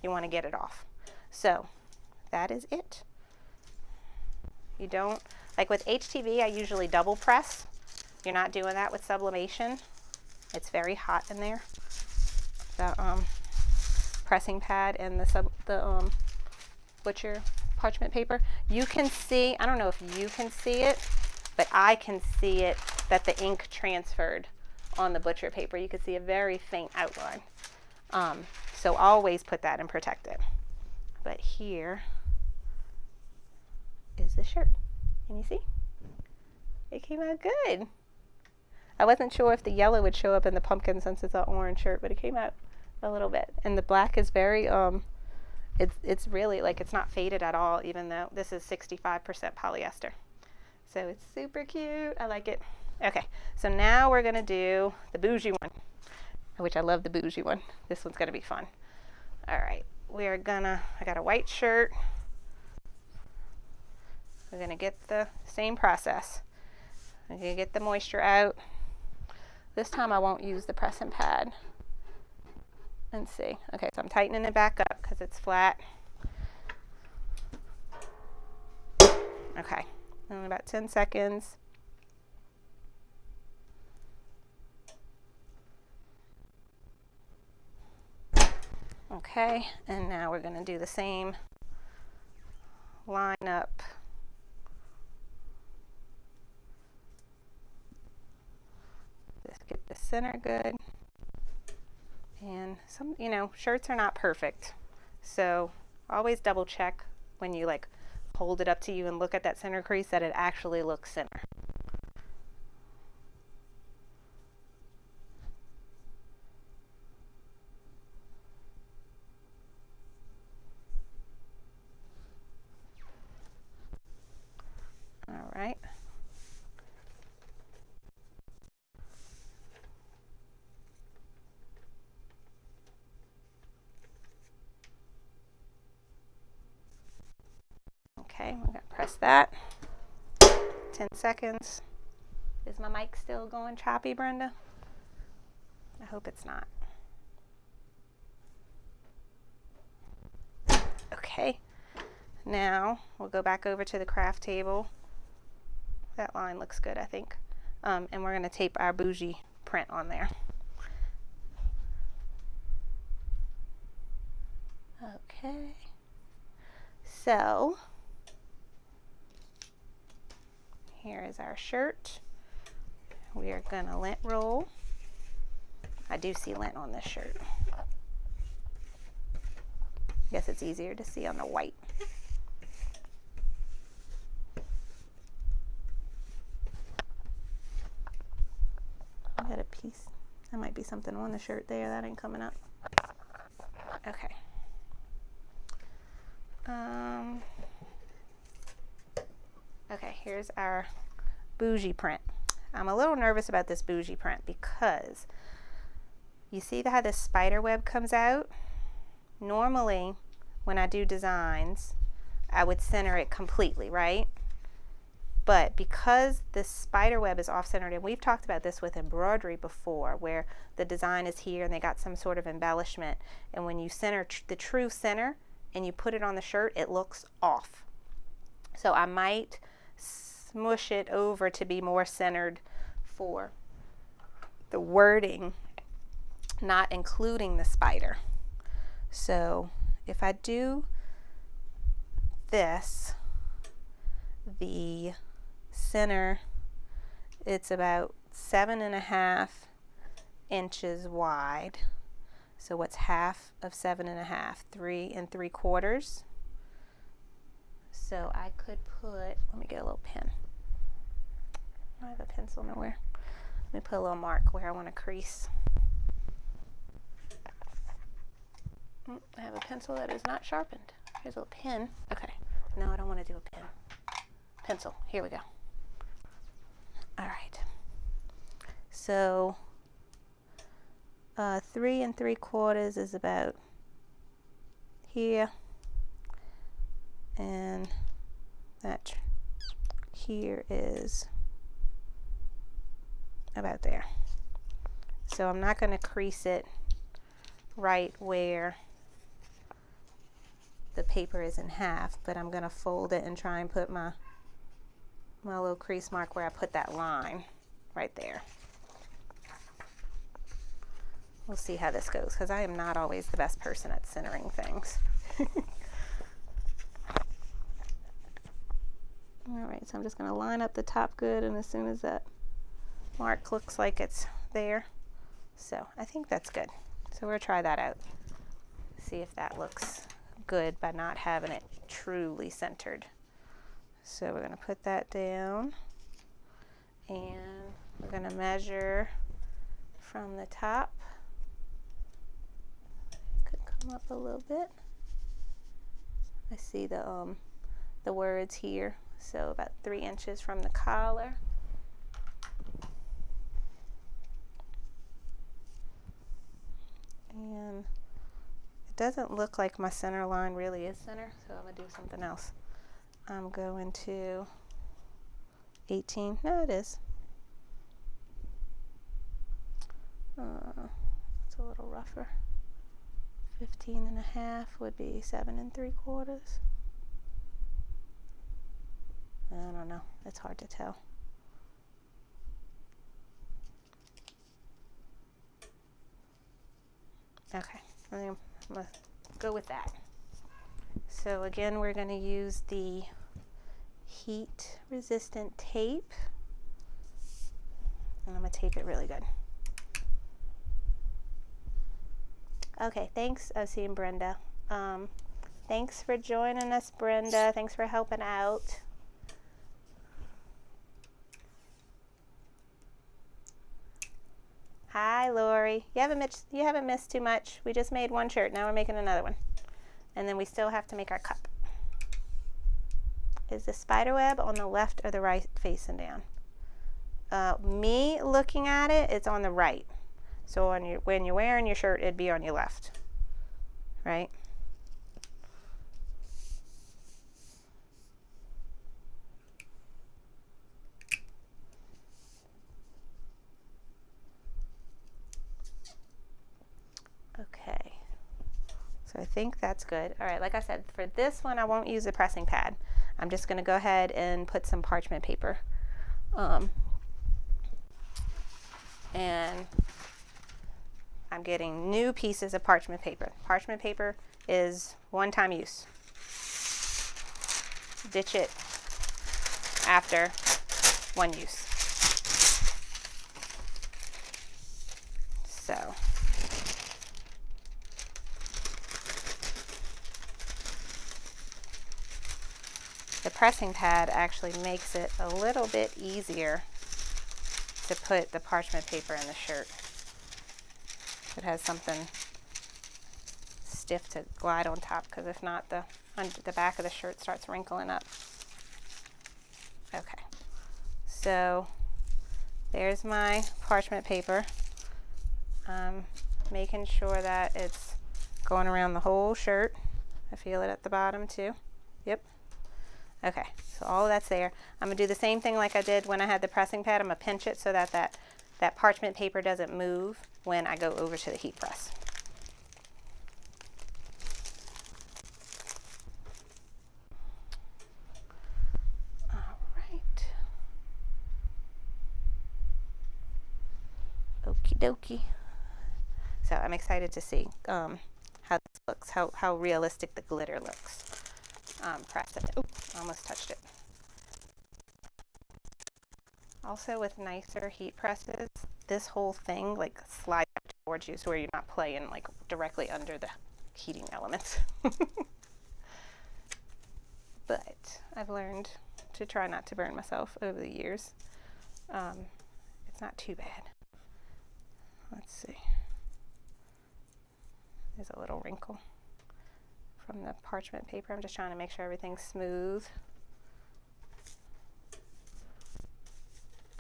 You want to get it off. So that is it. You don't, like with HTV, I usually double press. You're not doing that with sublimation. It's very hot in there. The pressing pad and the butcher parchment paper. You can see, I don't know if you can see it, but I can see it, that the ink transferred on the butcher paper. You can see a very faint outline. So always put that and protect it. But here is the shirt. Can you see? It came out good. I wasn't sure if the yellow would show up in the pumpkin since it's an orange shirt, but it came out a little bit. And the black is very, it's really like, it's not faded at all, even though this is 65% polyester. So it's super cute. I like it. Okay, so now we're gonna do the bougie one, which I love the bougie one. This one's gonna be fun. All right, I got a white shirt. We're gonna get the same process. I'm gonna get the moisture out. This time I won't use the pressing pad. Let's see. Okay, so I'm tightening it back up because it's flat. Okay, in about 10 seconds. Okay, and now we're gonna do the same line up. Just get the center good. And some, you know, shirts are not perfect. So always double check when you like hold it up to you and look at that center crease that it actually looks center. All right. Okay, we're gonna press that. 10 seconds. Is my mic still going choppy, Brenda? I hope it's not. Okay, now we'll go back over to the craft table. That line looks good, I think. And we're gonna tape our bougie print on there. Okay, so here is our shirt. We are gonna lint roll. I do see lint on this shirt. I guess it's easier to see on the white. I got a piece. There might be something on the shirt there that ain't coming up. Okay. Okay, here's our bougie print. I'm a little nervous about this bougie print because you see how this spider web comes out? Normally, when I do designs, I would center it completely, right? But because this spider web is off-centered, and we've talked about this with embroidery before, where the design is here and they got some sort of embellishment, and when you center the true center and you put it on the shirt, it looks off. So I might smush it over to be more centered for the wording, not including the spider. So if I do this, the center, it's about 7.5 inches wide. So what's half of 7.5? 3 3/4. So I could put, let me get a little pen. I have a pencil nowhere. Let me put a little mark where I want to crease. I have a pencil that is not sharpened. Here's a little pen. Okay, no, I don't want to do a pen. Pencil, here we go. All right. So 3 3/4 is about here, and that here is about there. So I'm not going to crease it right where the paper is in half, but I'm going to fold it and try and put my little crease mark where I put that line right there. we'll see how this goes, because I am not always the best person at centering things. Alright, so I'm just going to line up the top good, and as soon as that mark looks like it's there, so I think that's good. So we'll try that out. See if that looks good by not having it truly centered. So we're going to put that down, and we're going to measure from the top. Could come up a little bit. I see the words here, so about 3 inches from the collar. And it doesn't look like my center line really is center, so I'm going to do something else. I'm going to 18. No, it is. It's a little rougher. 15.5 would be 7 3/4. I don't know. It's hard to tell. Okay, I'm going to go with that. So again, we're going to use the heat resistant tape, and I'm going to tape it really good. Okay, thanks. I've seen Brenda. Thanks for joining us, Brenda. Thanks for helping out. Hi, Lori. You haven't missed too much. We just made one shirt. Now we're making another one. And then we still have to make our cup. Is the spider web on the left or the right facing down? Me looking at it, it's on the right. So when you're wearing your shirt, it'd be on your left, right? Okay, so I think that's good. All right, like I said, for this one, I won't use a pressing pad. I'm just going to go ahead and put some parchment paper. And I'm getting new pieces of parchment paper. Parchment paper is one-time use. Ditch it after one use. So the pressing pad actually makes it a little bit easier to put the parchment paper in the shirt. It has something stiff to glide on top, because if not, the back of the shirt starts wrinkling up. Okay, so there's my parchment paper. I'm making sure that it's going around the whole shirt. I feel it at the bottom too. Yep. Okay, so all of that's there. I'm going to do the same thing like I did when I had the pressing pad. I'm going to pinch it so that that parchment paper doesn't move when I go over to the heat press. All right. Okie dokie. So I'm excited to see how this looks, how realistic the glitter looks. Press it. Oops, almost touched it. Also, with nicer heat presses, this whole thing like slides towards you, so where you're not playing like directly under the heating elements. But I've learned to try not to burn myself over the years. It's not too bad. Let's see. There's a little wrinkle from the parchment paper. I'm just trying to make sure everything's smooth.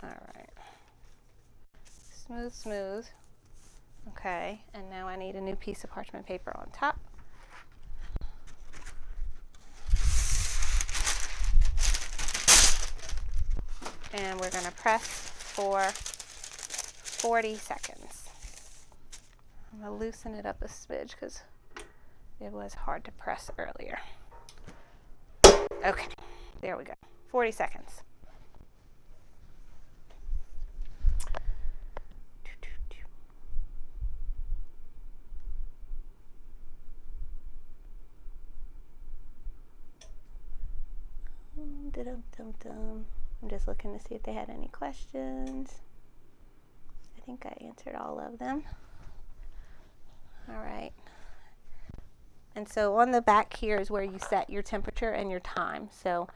All right. Smooth, smooth. Okay, and now I need a new piece of parchment paper on top. And we're going to press for 40 seconds. I'm going to loosen it up a smidge because it was hard to press earlier. Okay, there we go. 40 seconds. Dum-dum-dum-dum. I'm just looking to see if they had any questions. I think I answered all of them. All right. And so on the back here is where you set your temperature and your time. So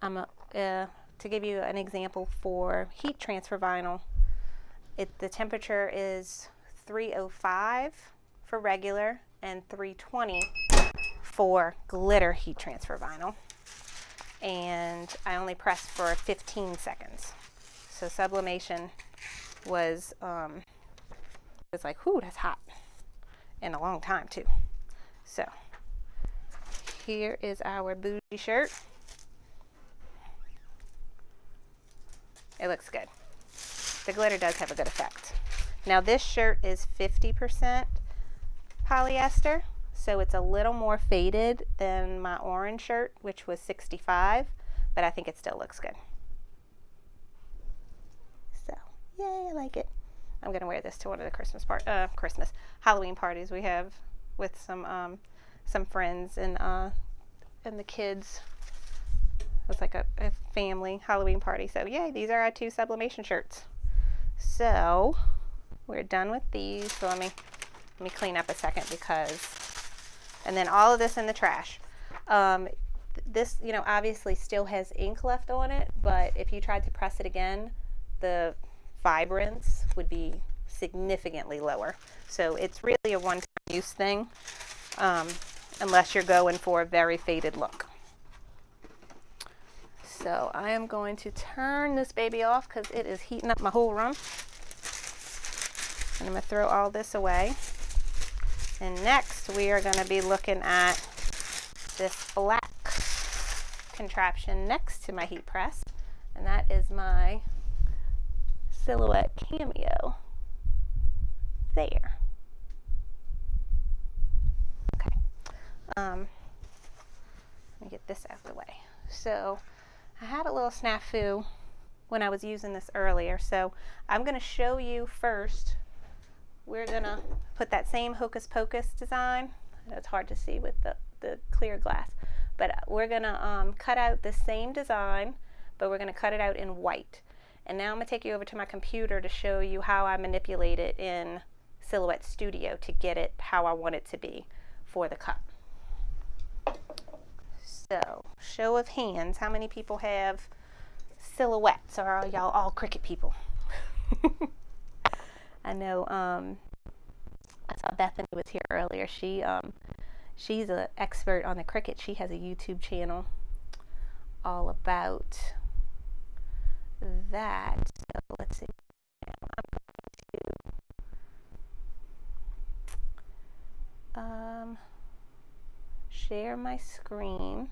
to give you an example for heat transfer vinyl, the temperature is 305 for regular and 320 for glitter heat transfer vinyl. And I only pressed for 15 seconds. So sublimation was like, whoo, that's hot. And a long time too. So here is our bougie shirt. It looks good. The glitter does have a good effect. Now this shirt is 50% polyester, so it's a little more faded than my orange shirt, which was 65, but I think it still looks good. So, yay, I like it. I'm gonna wear this to one of the Halloween parties we have with some friends and the kids. It's like a family Halloween party. So yay, these are our 2 sublimation shirts. So we're done with these. So let me clean up a second and then all of this in the trash. This, obviously still has ink left on it, but if you tried to press it again, the vibrance would be significantly lower. So it's really a one-time use thing, unless you're going for a very faded look. So I am going to turn this baby off because it is heating up my whole room. And I'm going to throw all this away. And next we are going to be looking at this black contraption next to my heat press. And that is my Silhouette Cameo. There. Okay. Let me get this out of the way. So I had a little snafu when I was using this earlier, so I'm going to show you first. We're going to put that same Hocus Pocus design. It's hard to see with the clear glass, but we're going to cut out the same design, but we're going to cut it out in white. And now I'm going to take you over to my computer to show you how I manipulate it in Silhouette Studio to get it how I want it to be for the cup. So, show of hands, how many people have Silhouettes, or are y'all all Cricut people? I know I saw Bethany was here earlier. She's an expert on the Cricut. She has a YouTube channel all about that. So let's see. I'm going to share my screen.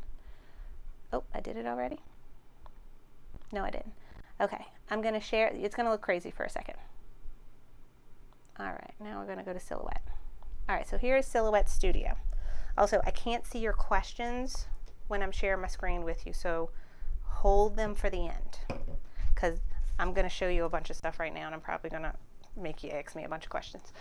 Oh, I did it already? No, I didn't. Okay, I'm going to share. It's going to look crazy for a second. All right, now we're going to go to Silhouette. All right, so here's Silhouette Studio. Also, I can't see your questions when I'm sharing my screen with you, so hold them for the end, because I'm going to show you a bunch of stuff right now, and I'm probably going to make you ask me a bunch of questions.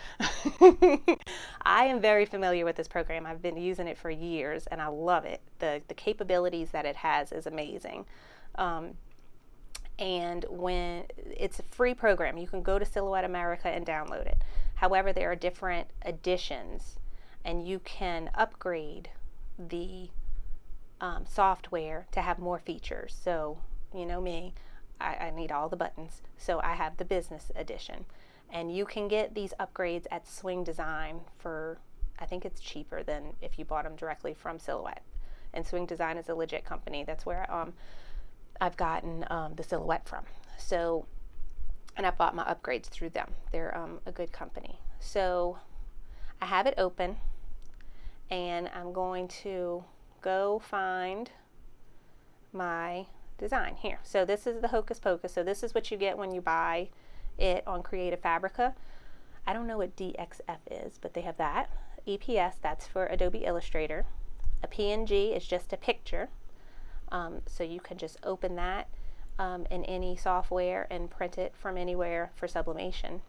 I am very familiar with this program. I've been using it for years, and I love it. The capabilities that it has is amazing. And when it's a free program, you can go to Silhouette America and download it. However, there are different editions, and you can upgrade the software to have more features. So, you know me, I need all the buttons. So I have the business edition. And you can get these upgrades at Swing Design for, I think it's cheaper than if you bought them directly from Silhouette. And Swing Design is a legit company. That's where I've gotten the Silhouette from. So, and I bought my upgrades through them. They're a good company. So I have it open, and I'm going to go find my design here. So this is the Hocus Pocus. So this is what you get when you buy it on Creative Fabrica. I don't know what DXF is, but they have that. EPS, that's for Adobe Illustrator. A PNG is just a picture. So you can just open that in any software and print it from anywhere for sublimation.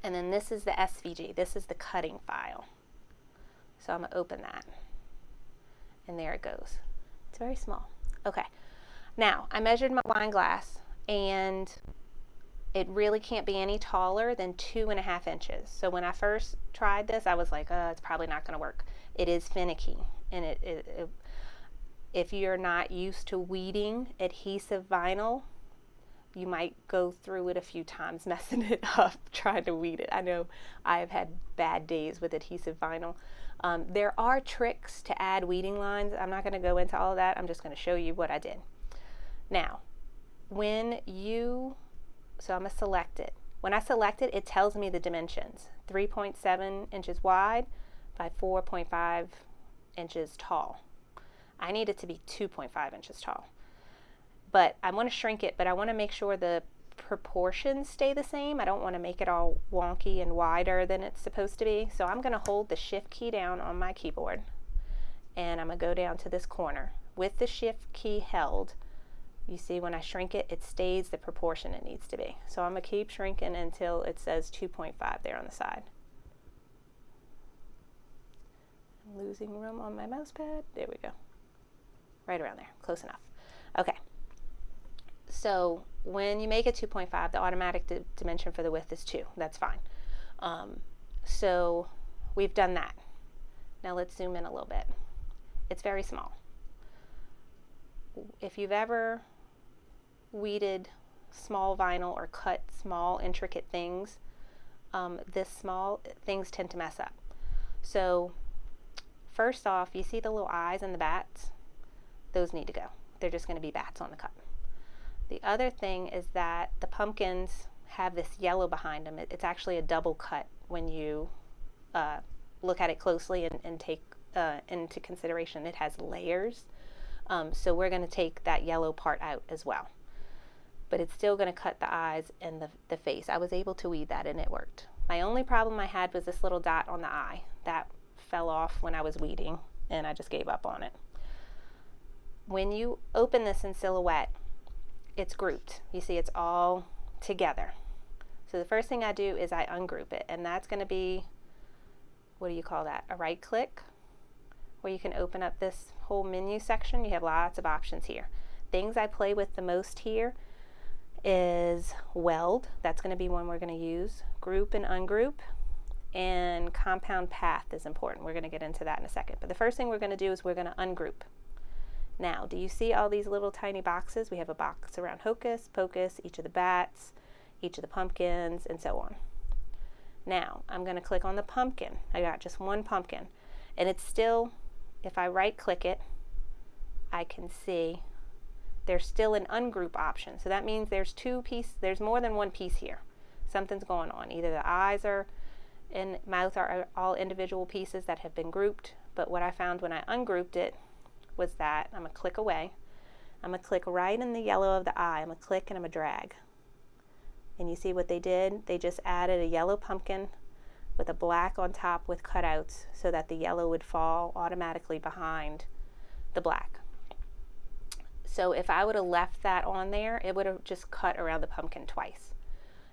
And then this is the SVG. This is the cutting file. So I'm going to open that. And there it goes. It's very small. Okay. Now, I measured my wine glass, and it really can't be any taller than 2.5 inches. So when I first tried this, I was like, it's probably not going to work. It is finicky, and if you're not used to weeding adhesive vinyl, you might go through it a few times messing it up trying to weed it. I know I've had bad days with adhesive vinyl. There are tricks to add weeding lines. I'm not going to go into all of that. I'm just going to show you what I did. Now, so I'm going to select it. When I select it, it tells me the dimensions. 3.7 inches wide by 4.5 inches tall. I need it to be 2.5 inches tall. But I want to shrink it, but I want to make sure the proportions stay the same. I don't want to make it all wonky and wider than it's supposed to be. So I'm going to hold the shift key down on my keyboard, and I'm going to go down to this corner. With the shift key held, you see when I shrink it, it stays the proportion it needs to be. So I'm going to keep shrinking until it says 2.5 there on the side. I'm losing room on my mouse pad. There we go. Right around there. Close enough. Okay. So when you make it 2.5, the automatic dimension for the width is 2. That's fine. So we've done that. Now let's zoom in a little bit. It's very small. If you've ever weeded small vinyl or cut small intricate things, this small things tend to mess up. So first off, you see the little eyes and the bats? Those need to go. They're just going to be bats on the cup. The other thing is that the pumpkins have this yellow behind them. It's actually a double cut when you look at it closely and take into consideration it has layers. So we're going to take that yellow part out as well. But it's still going to cut the eyes and the face. I was able to weed that and it worked. My only problem I had was this little dot on the eye. That fell off when I was weeding and I just gave up on it. When you open this in Silhouette, it's grouped. You see it's all together. So the first thing I do is I ungroup it, and that's going to be, what do you call that? A right click, where you can open up this whole menu section. You have lots of options here. Things I play with the most here is weld. That's going to be one we're going to use. Group and ungroup. And compound path is important. We're going to get into that in a second. But the first thing we're going to do is we're going to ungroup. Now, do you see all these little tiny boxes? We have a box around Hocus Pocus, each of the bats, each of the pumpkins, and so on. Now, I'm going to click on the pumpkin. I got just one pumpkin. And it's still, if I right click it, I can see there's still an ungroup option. So that means there's there's more than one piece here. Something's going on. Either the eyes and mouth are all individual pieces that have been grouped. But what I found when I ungrouped it was that I'm going to click away. I'm going to click right in the yellow of the eye. I'm going to click and I'm going to drag. And you see what they did? They just added a yellow pumpkin with a black on top with cutouts so that the yellow would fall automatically behind the black. So if I would have left that on there, it would have just cut around the pumpkin twice.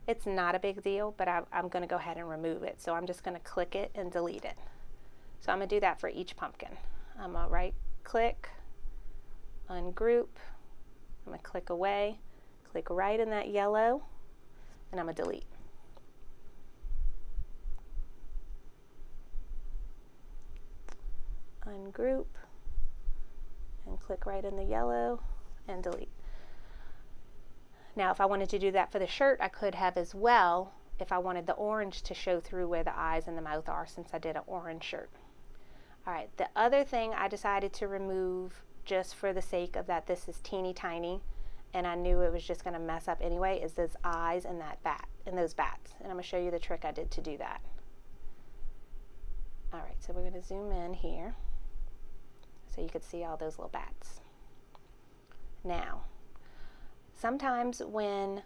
It's not a big deal, but I'm going to go ahead and remove it. So I'm just going to click it and delete it. So I'm going to do that for each pumpkin. I'm going to right click, ungroup, I'm going to click away, click right in that yellow, and I'm going to delete. Ungroup, and click right in the yellow, and delete. Now if I wanted to do that for the shirt, I could have as well if I wanted the orange to show through where the eyes and the mouth are, since I did an orange shirt. Alright, the other thing I decided to remove, just for the sake of that this is teeny tiny and I knew it was just going to mess up anyway, is those eyes and that bat and those bats. And I'm going to show you the trick I did to do that. Alright, so we're going to zoom in here so you can see all those little bats. Now, sometimes when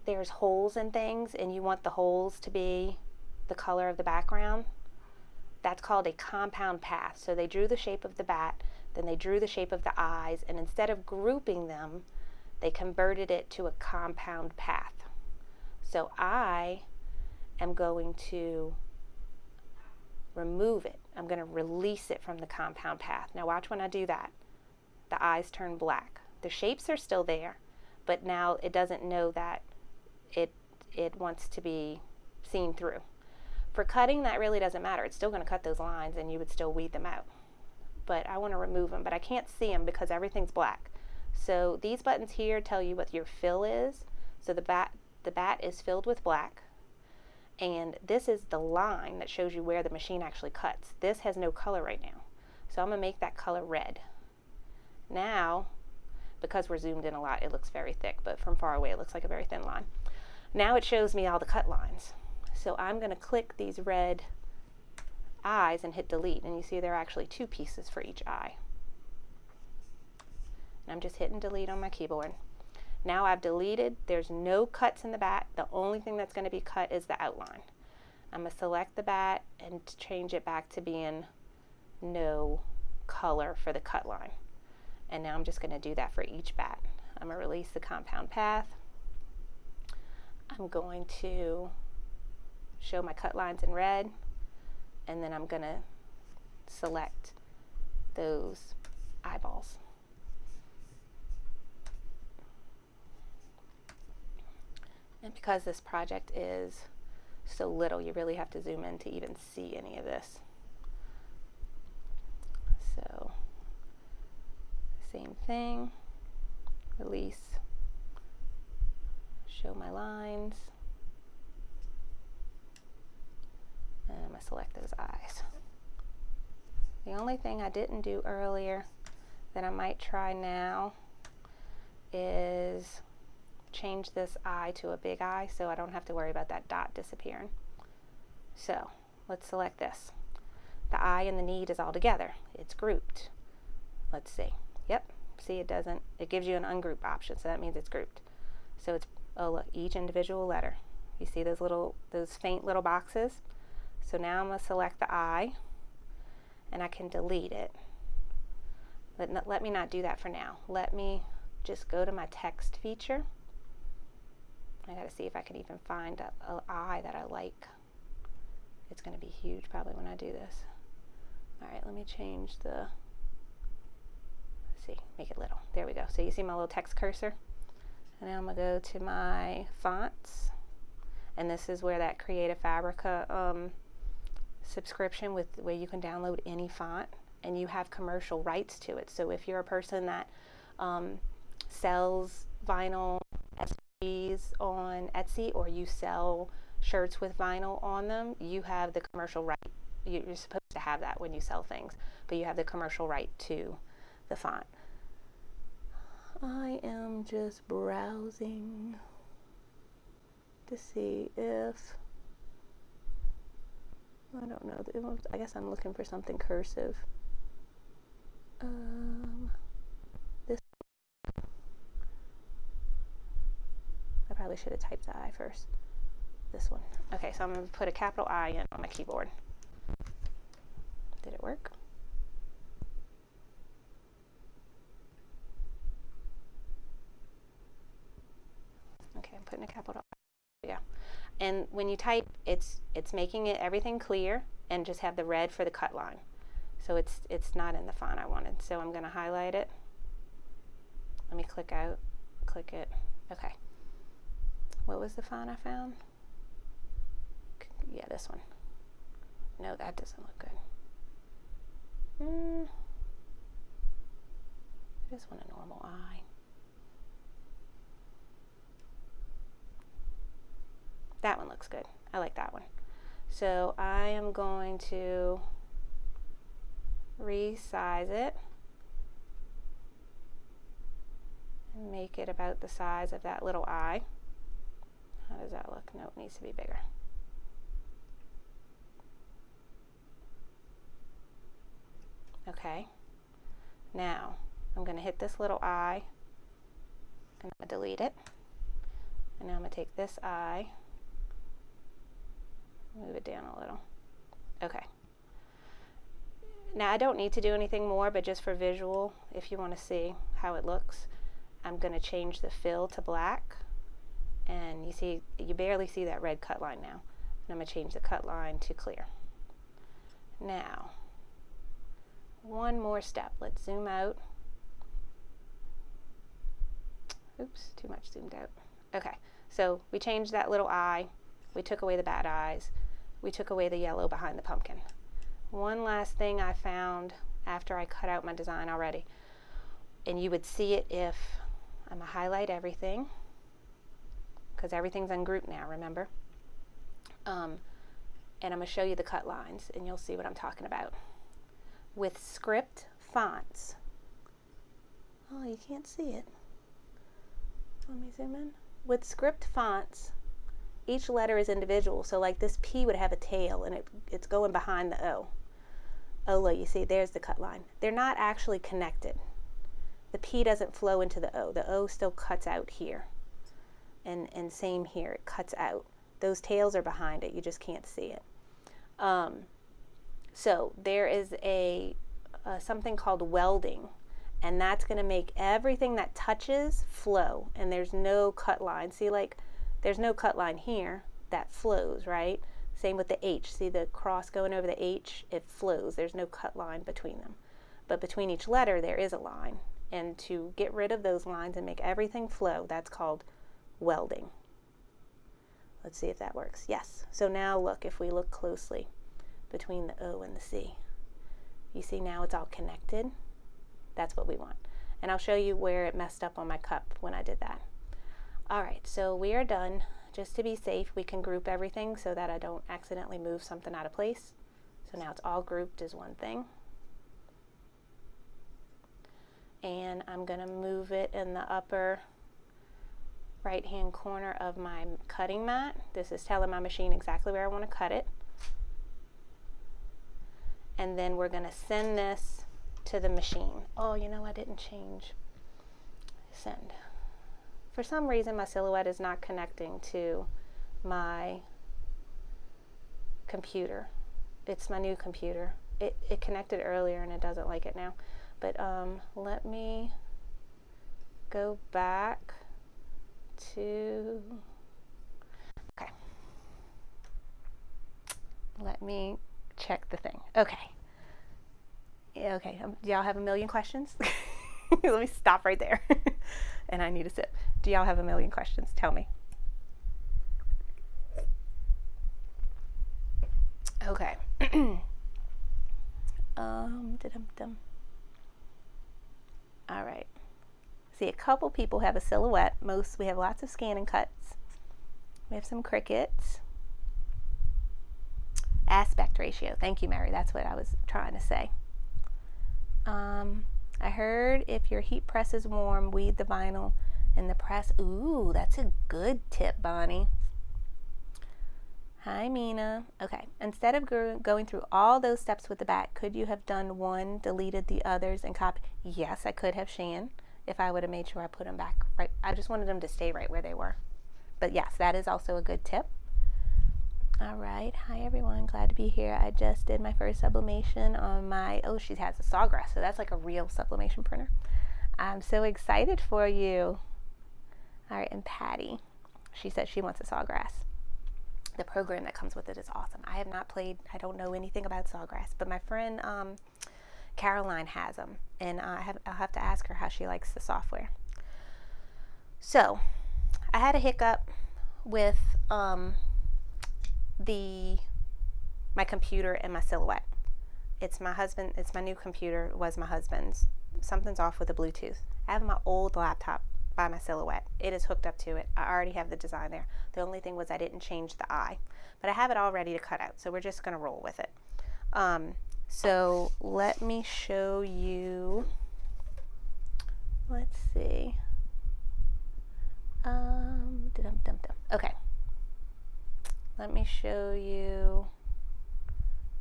there's holes in things and you want the holes to be the color of the background, that's called a compound path. So they drew the shape of the bat, then they drew the shape of the eyes, and instead of grouping them, they converted it to a compound path. So I am going to remove it. I'm going to release it from the compound path. Now watch when I do that. The eyes turn black. The shapes are still there, but now it doesn't know that it wants to be seen through. For cutting, that really doesn't matter. It's still going to cut those lines and you would still weed them out. But I want to remove them, but I can't see them because everything's black. So these buttons here tell you what your fill is. So the bat is filled with black. And this is the line that shows you where the machine actually cuts. This has no color right now. So I'm going to make that color red. Now, because we're zoomed in a lot, it looks very thick, but from far away it looks like a very thin line. Now it shows me all the cut lines. So I'm going to click these red eyes and hit delete, and you see there are actually 2 pieces for each eye. And I'm just hitting delete on my keyboard. Now I've deleted, there's no cuts in the bat. The only thing that's going to be cut is the outline. I'm going to select the bat and change it back to being no color for the cut line. And now I'm just going to do that for each bat. I'm going to release the compound path. I'm going to show my cut lines in red, and then I'm going to select those eyeballs. And because this project is so little, you really have to zoom in to even see any of this. So, same thing, release, show my lines, and I'm going to select those eyes. The only thing I didn't do earlier that I might try now is change this eye to a big eye so I don't have to worry about that dot disappearing. So let's select this. The eye and the need is all together. It's grouped. Let's see. Yep. See, it gives you an ungroup option, so that means it's grouped. So it's, oh look, each individual letter. You see those faint little boxes? So now I'm going to select the eye, and I can delete it. Let me not do that for now. Let me just go to my text feature. I got to see if I can even find an eye that I like. It's going to be huge probably when I do this. All right, let me change let's see, make it little. There we go. So you see my little text cursor? And now I'm going to go to my fonts. And this is where that Creative Fabrica subscription where you can download any font and you have commercial rights to it. So if you're a person that sells vinyl SVGs on Etsy, or you sell shirts with vinyl on them, you have the commercial right. You're supposed to have that when you sell things, but you have the commercial right to the font. I am just browsing to see if, I don't know, I guess I'm looking for something cursive. This, I probably should have typed the I first. This one. Okay, so I'm going to put a capital I in on my keyboard. Did it work? Okay, I'm putting a capital I. Yeah. And when you type, it's making everything clear and just have the red for the cut line. So it's not in the font I wanted. So I'm going to highlight it. Let me click out, click it. Okay. What was the font I found? Yeah, this one. No, that doesn't look good. I just want a normal eye. That one looks good. I like that one. So I am going to resize it and make it about the size of that little eye. How does that look? No, it needs to be bigger. Okay. Now I'm going to hit this little eye and I'm going to delete it. And now I'm going to take this eye, move it down a little. Okay. Now I don't need to do anything more, but just for visual, if you want to see how it looks, I'm going to change the fill to black. And you see, you barely see that red cut line now. And I'm going to change the cut line to clear. Now, one more step. Let's zoom out. Oops, too much zoomed out. Okay, so we changed that little eye. We took away the bad eyes. We took away the yellow behind the pumpkin. One last thing I found after I cut out my design already, and you would see it if I'm gonna highlight everything, because everything's ungrouped now, remember? And I'm gonna show you the cut lines, and you'll see what I'm talking about. With script fonts, oh, you can't see it. Let me zoom in. With script fonts, each letter is individual. So like this P would have a tail, and it's going behind the O. Oh, look, you see, there's the cut line. They're not actually connected. The P doesn't flow into the O. The O still cuts out here. And same here, it cuts out. Those tails are behind it. You just can't see it. So there is something called welding, and that's going to make everything that touches flow, and there's no cut line. See, like there's no cut line here that flows, right? Same with the H. See the cross going over the H? It flows. There's no cut line between them. But between each letter there is a line, and to get rid of those lines and make everything flow, that's called welding. Let's see if that works. Yes. So now look, if we look closely between the O and the C, you see now it's all connected. That's what we want. And I'll show you where it messed up on my cup when I did that. All right, so we are done. Just to be safe, we can group everything so that I don't accidentally move something out of place. So now it's all grouped as one thing. And I'm gonna move it in the upper right-hand corner of my cutting mat. This is telling my machine exactly where I want to cut it. And then we're going to send this to the machine. Oh, you know, I didn't change send. For some reason, my Silhouette is not connecting to my computer. It's my new computer. It connected earlier and it doesn't like it now. But let me go back to, okay, let me check the thing. Okay, yeah, okay, do y'all have a million questions? Let me stop right there. And I need a sip. Do y'all have a million questions? Tell me. Okay. All right. See, a couple people have a Silhouette. We have lots of scan and cuts. We have some crickets. Aspect ratio. Thank you, Mary. That's what I was trying to say. I heard if your heat press is warm, weed the vinyl in the press. Ooh, that's a good tip, Bonnie. Hi, Mina. Okay, instead of going through all those steps with the back, could you have done one, deleted the others, and copied? Yes, I could have, Shan, if I would have made sure I put them back right. I just wanted them to stay right where they were. But yes, that is also a good tip. All right, hi everyone, glad to be here. I just did my first sublimation on my, oh, she has a Sawgrass, so that's like a real sublimation printer. I'm so excited for you. All right, and Patty, she said she wants a Sawgrass. The program that comes with it is awesome. I have not played, I don't know anything about Sawgrass, but my friend Caroline has them, and I'll have to ask her how she likes the software. So, I had a hiccup with my computer and my Silhouette. It's my new computer, it was my husband's. Something's off with the Bluetooth. I have my old laptop by my Silhouette. It is hooked up to it. I already have the design there. The only thing was I didn't change the eye, but I have it all ready to cut out, so we're just gonna roll with it. So let me show you, let's see. Okay, let me show you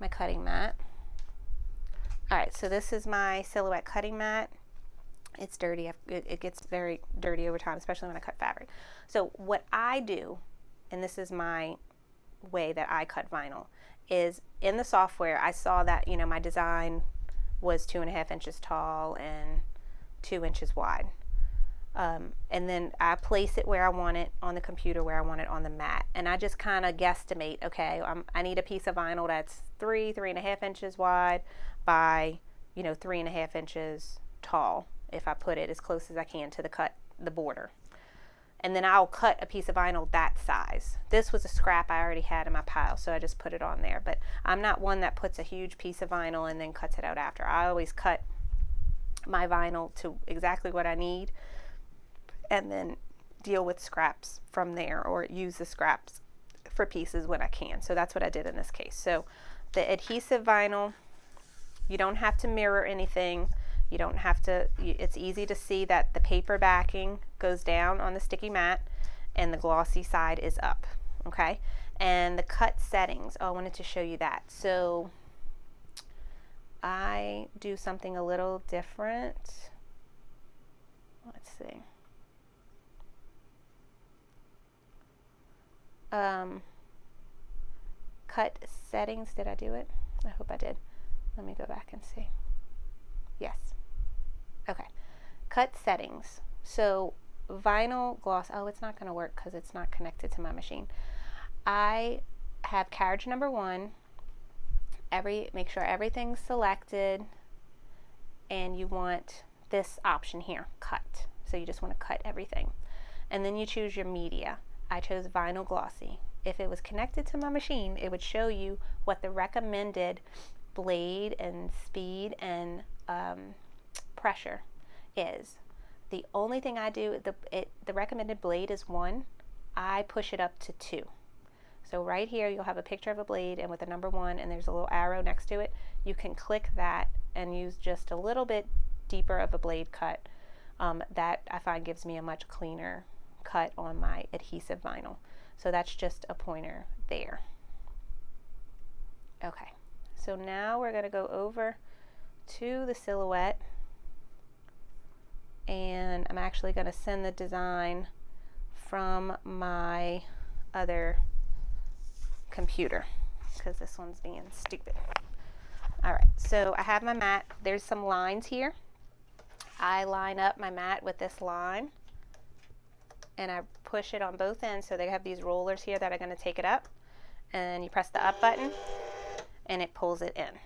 my cutting mat. All right, so this is my Silhouette cutting mat. It's dirty. It gets very dirty over time, especially when I cut fabric. So what I do, and this is my way that I cut vinyl, is in the software I saw that, you know, my design was 2.5 inches tall and 2 inches wide. And then I place it where I want it on the computer, where I want it on the mat. And I just kind of guesstimate, okay, I need a piece of vinyl that's 3.5 inches wide by, you know, 3.5 inches tall, if I put it as close as I can to the border. and then I'll cut a piece of vinyl that size. This was a scrap I already had in my pile, so I just put it on there. But I'm not one that puts a huge piece of vinyl and then cuts it out after. I always cut my vinyl to exactly what I need and then deal with scraps from there, or use the scraps for pieces when I can. So that's what I did in this case. So the adhesive vinyl, you don't have to mirror anything. You don't have to, it's easy to see that the paper backing goes down on the sticky mat and the glossy side is up, okay? And the cut settings, oh, I wanted to show you that. So I do something a little different. Let's see. Cut settings, did I do it? I hope I did. Let me go back and see. Yes. Okay. Cut settings. So vinyl gloss, oh, it's not going to work because it's not connected to my machine. I have carriage number 1. Make sure everything's selected, and you want this option here, cut. So you just want to cut everything. And then you choose your media. I chose vinyl glossy. If it was connected to my machine, it would show you what the recommended blade and speed and pressure is. The only thing I do, the recommended blade is 1. I push it up to 2. So right here you'll have a picture of a blade and with the number 1, and there's a little arrow next to it. You can click that and use just a little bit deeper of a blade cut. That I find gives me a much cleaner cut on my adhesive vinyl. So that's just a pointer there. Okay, so now we're going to go over to the Silhouette, and I'm actually going to send the design from my other computer because this one's being stupid. Alright, so I have my mat. There's some lines here. I line up my mat with this line and I push it on both ends, so they have these rollers here that are going to take it up, and you press the up button and it pulls it in.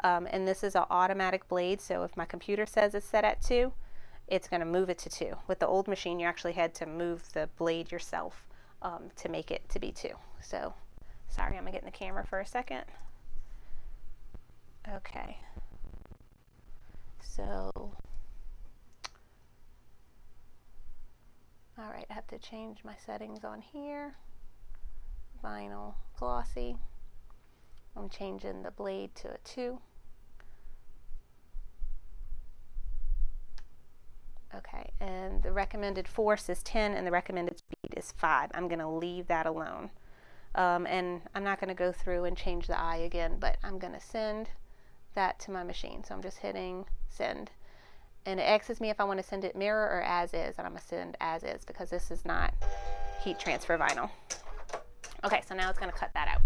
And this is an automatic blade, so if my computer says it's set at 2, it's going to move it to 2. With the old machine you actually had to move the blade yourself to make it to be 2. So sorry, I'm going to get in the camera for a second. Okay, so alright, I have to change my settings on here. Vinyl glossy. I'm changing the blade to a 2. Okay, and the recommended force is 10 and the recommended speed is 5. I'm going to leave that alone. And I'm not going to go through and change the eye again, but I'm going to send that to my machine. So I'm just hitting send. And it asks me if I want to send it mirror or as is, and I'm going to send as is because this is not heat transfer vinyl. Okay, so now it's going to cut that out.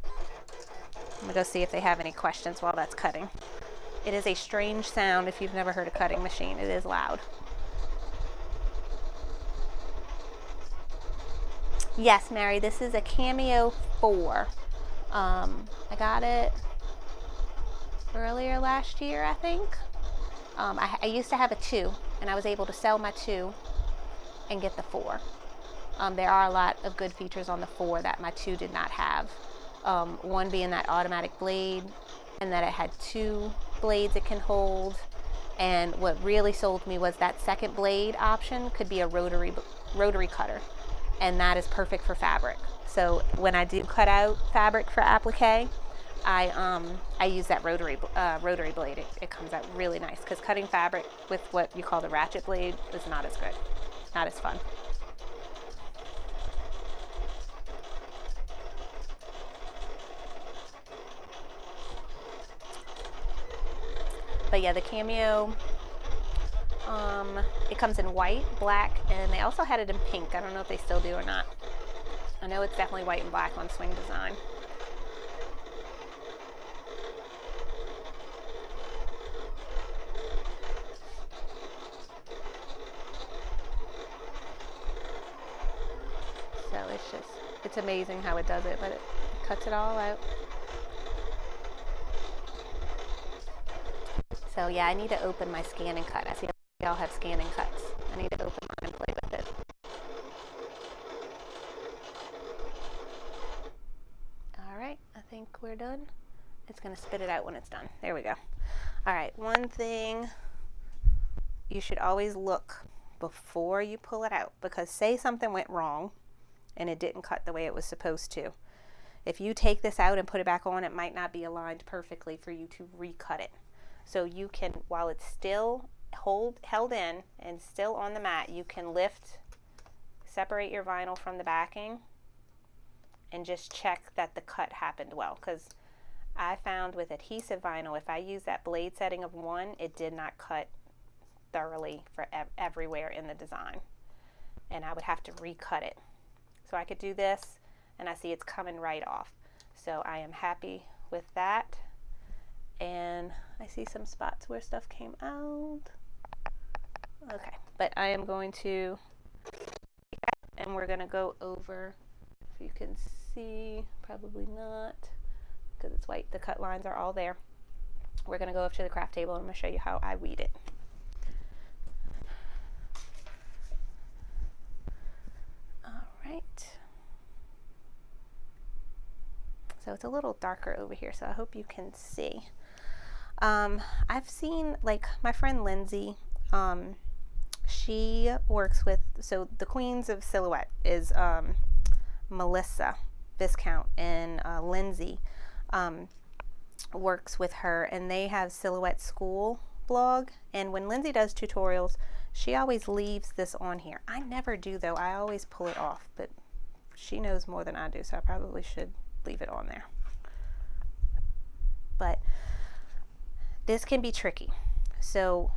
I'm going to go see if they have any questions while that's cutting. It is a strange sound if you've never heard a cutting machine. It is loud. Yes, Mary, this is a Cameo 4. I got it earlier last year, I think. I used to have a 2, and I was able to sell my 2 and get the 4. There are a lot of good features on the 4 that my 2 did not have. One being that automatic blade, and that it had 2 blades it can hold. And what really sold me was that second blade option could be a rotary cutter, and that is perfect for fabric. So when I do cut out fabric for applique, I use that rotary blade. It comes out really nice because cutting fabric with what you call the ratchet blade is not as good, not as fun. But yeah, the Cameo, it comes in white, black, and they also had it in pink. I don't know if they still do or not. I know it's definitely white and black on Swing Design. So it's amazing how it does it, but it cuts it all out. So yeah, I need to open my scan and cut. I see y'all have scan and cuts. I need to open mine and play with it. think we're done. It's going to spit it out when it's done. There we go. All right, one thing you should always look before you pull it out, because say something went wrong and it didn't cut the way it was supposed to. If you take this out and put it back on, it might not be aligned perfectly for you to recut it. So you can, while it's still held in and still on the mat, you can separate your vinyl from the backing and just check that the cut happened well, because I found with adhesive vinyl, if I use that blade setting of 1, it did not cut thoroughly for everywhere in the design, and I would have to recut it. So I could do this and I see it's coming right off, so I am happy with that. And I see some spots where stuff came out. Okay, but I am going to, and we're going to go over, if you can see, probably not because it's white, the cut lines are all there. We're going to go up to the craft table and I'm going to show you how I weed it. All right. So it's a little darker over here, so I hope you can see. I've seen, like, my friend Lindsay, she works with, so the queens of Silhouette is Melissa Viscount, and Lindsay works with her, and they have Silhouette School blog, and when Lindsay does tutorials, she always leaves this on here. I never do though, I always pull it off, but she knows more than I do, so I probably should leave it on there. But this can be tricky. So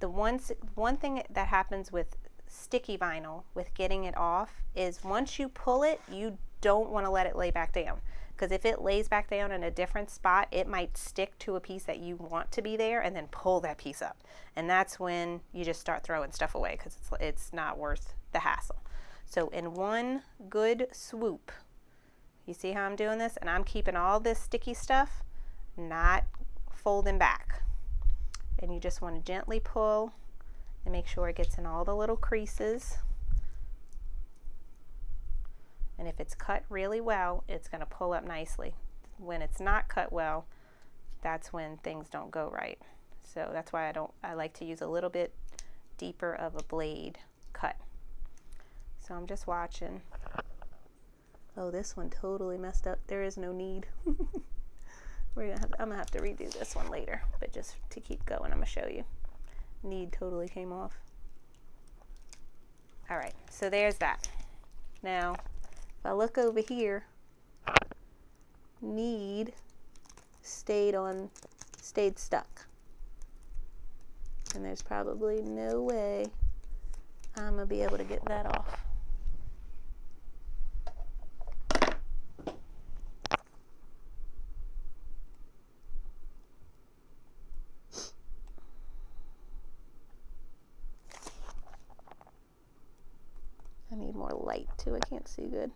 the one thing that happens with sticky vinyl, with getting it off, is once you pull it, you don't want to let it lay back down, because if it lays back down in a different spot, it might stick to a piece that you want to be there and then pull that piece up, and that's when you just start throwing stuff away, because it's not worth the hassle. So in one good swoop, you see how I'm doing this, and I'm keeping all this sticky stuff, not folding back, and you just want to gently pull and make sure it gets in all the little creases. And if it's cut really well, it's going to pull up nicely. When it's not cut well, that's when things don't go right. So that's why I like to use a little bit deeper of a blade cut. So I'm just watching. Oh, this one totally messed up. There is no need. I'm gonna have to redo this one later, but just to keep going, I'm gonna show you. Need totally came off. All right, so there's that. Now, if I look over here, need stayed stuck. And there's probably no way I'm gonna be able to get that off. I need more light too, I can't see good.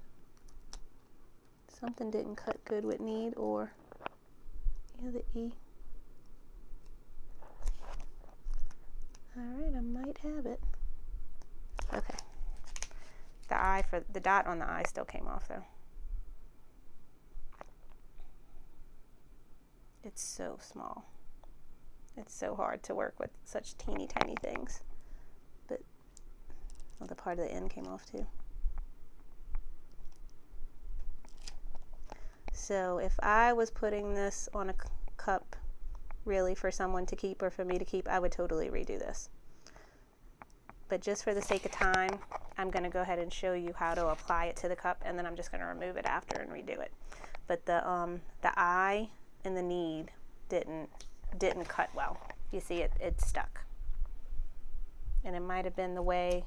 Something didn't cut good with need, or the E. Alright, I might have it. Okay. The dot on the eye still came off though. It's so small. It's so hard to work with such teeny tiny things. But well, the part of the end came off too. So if I was putting this on a cup really for someone to keep or for me to keep, I would totally redo this. But just for the sake of time, I'm going to go ahead and show you how to apply it to the cup, and then I'm just going to remove it after and redo it. But the eye and the need didn't cut well. You see it stuck. And it might have been the way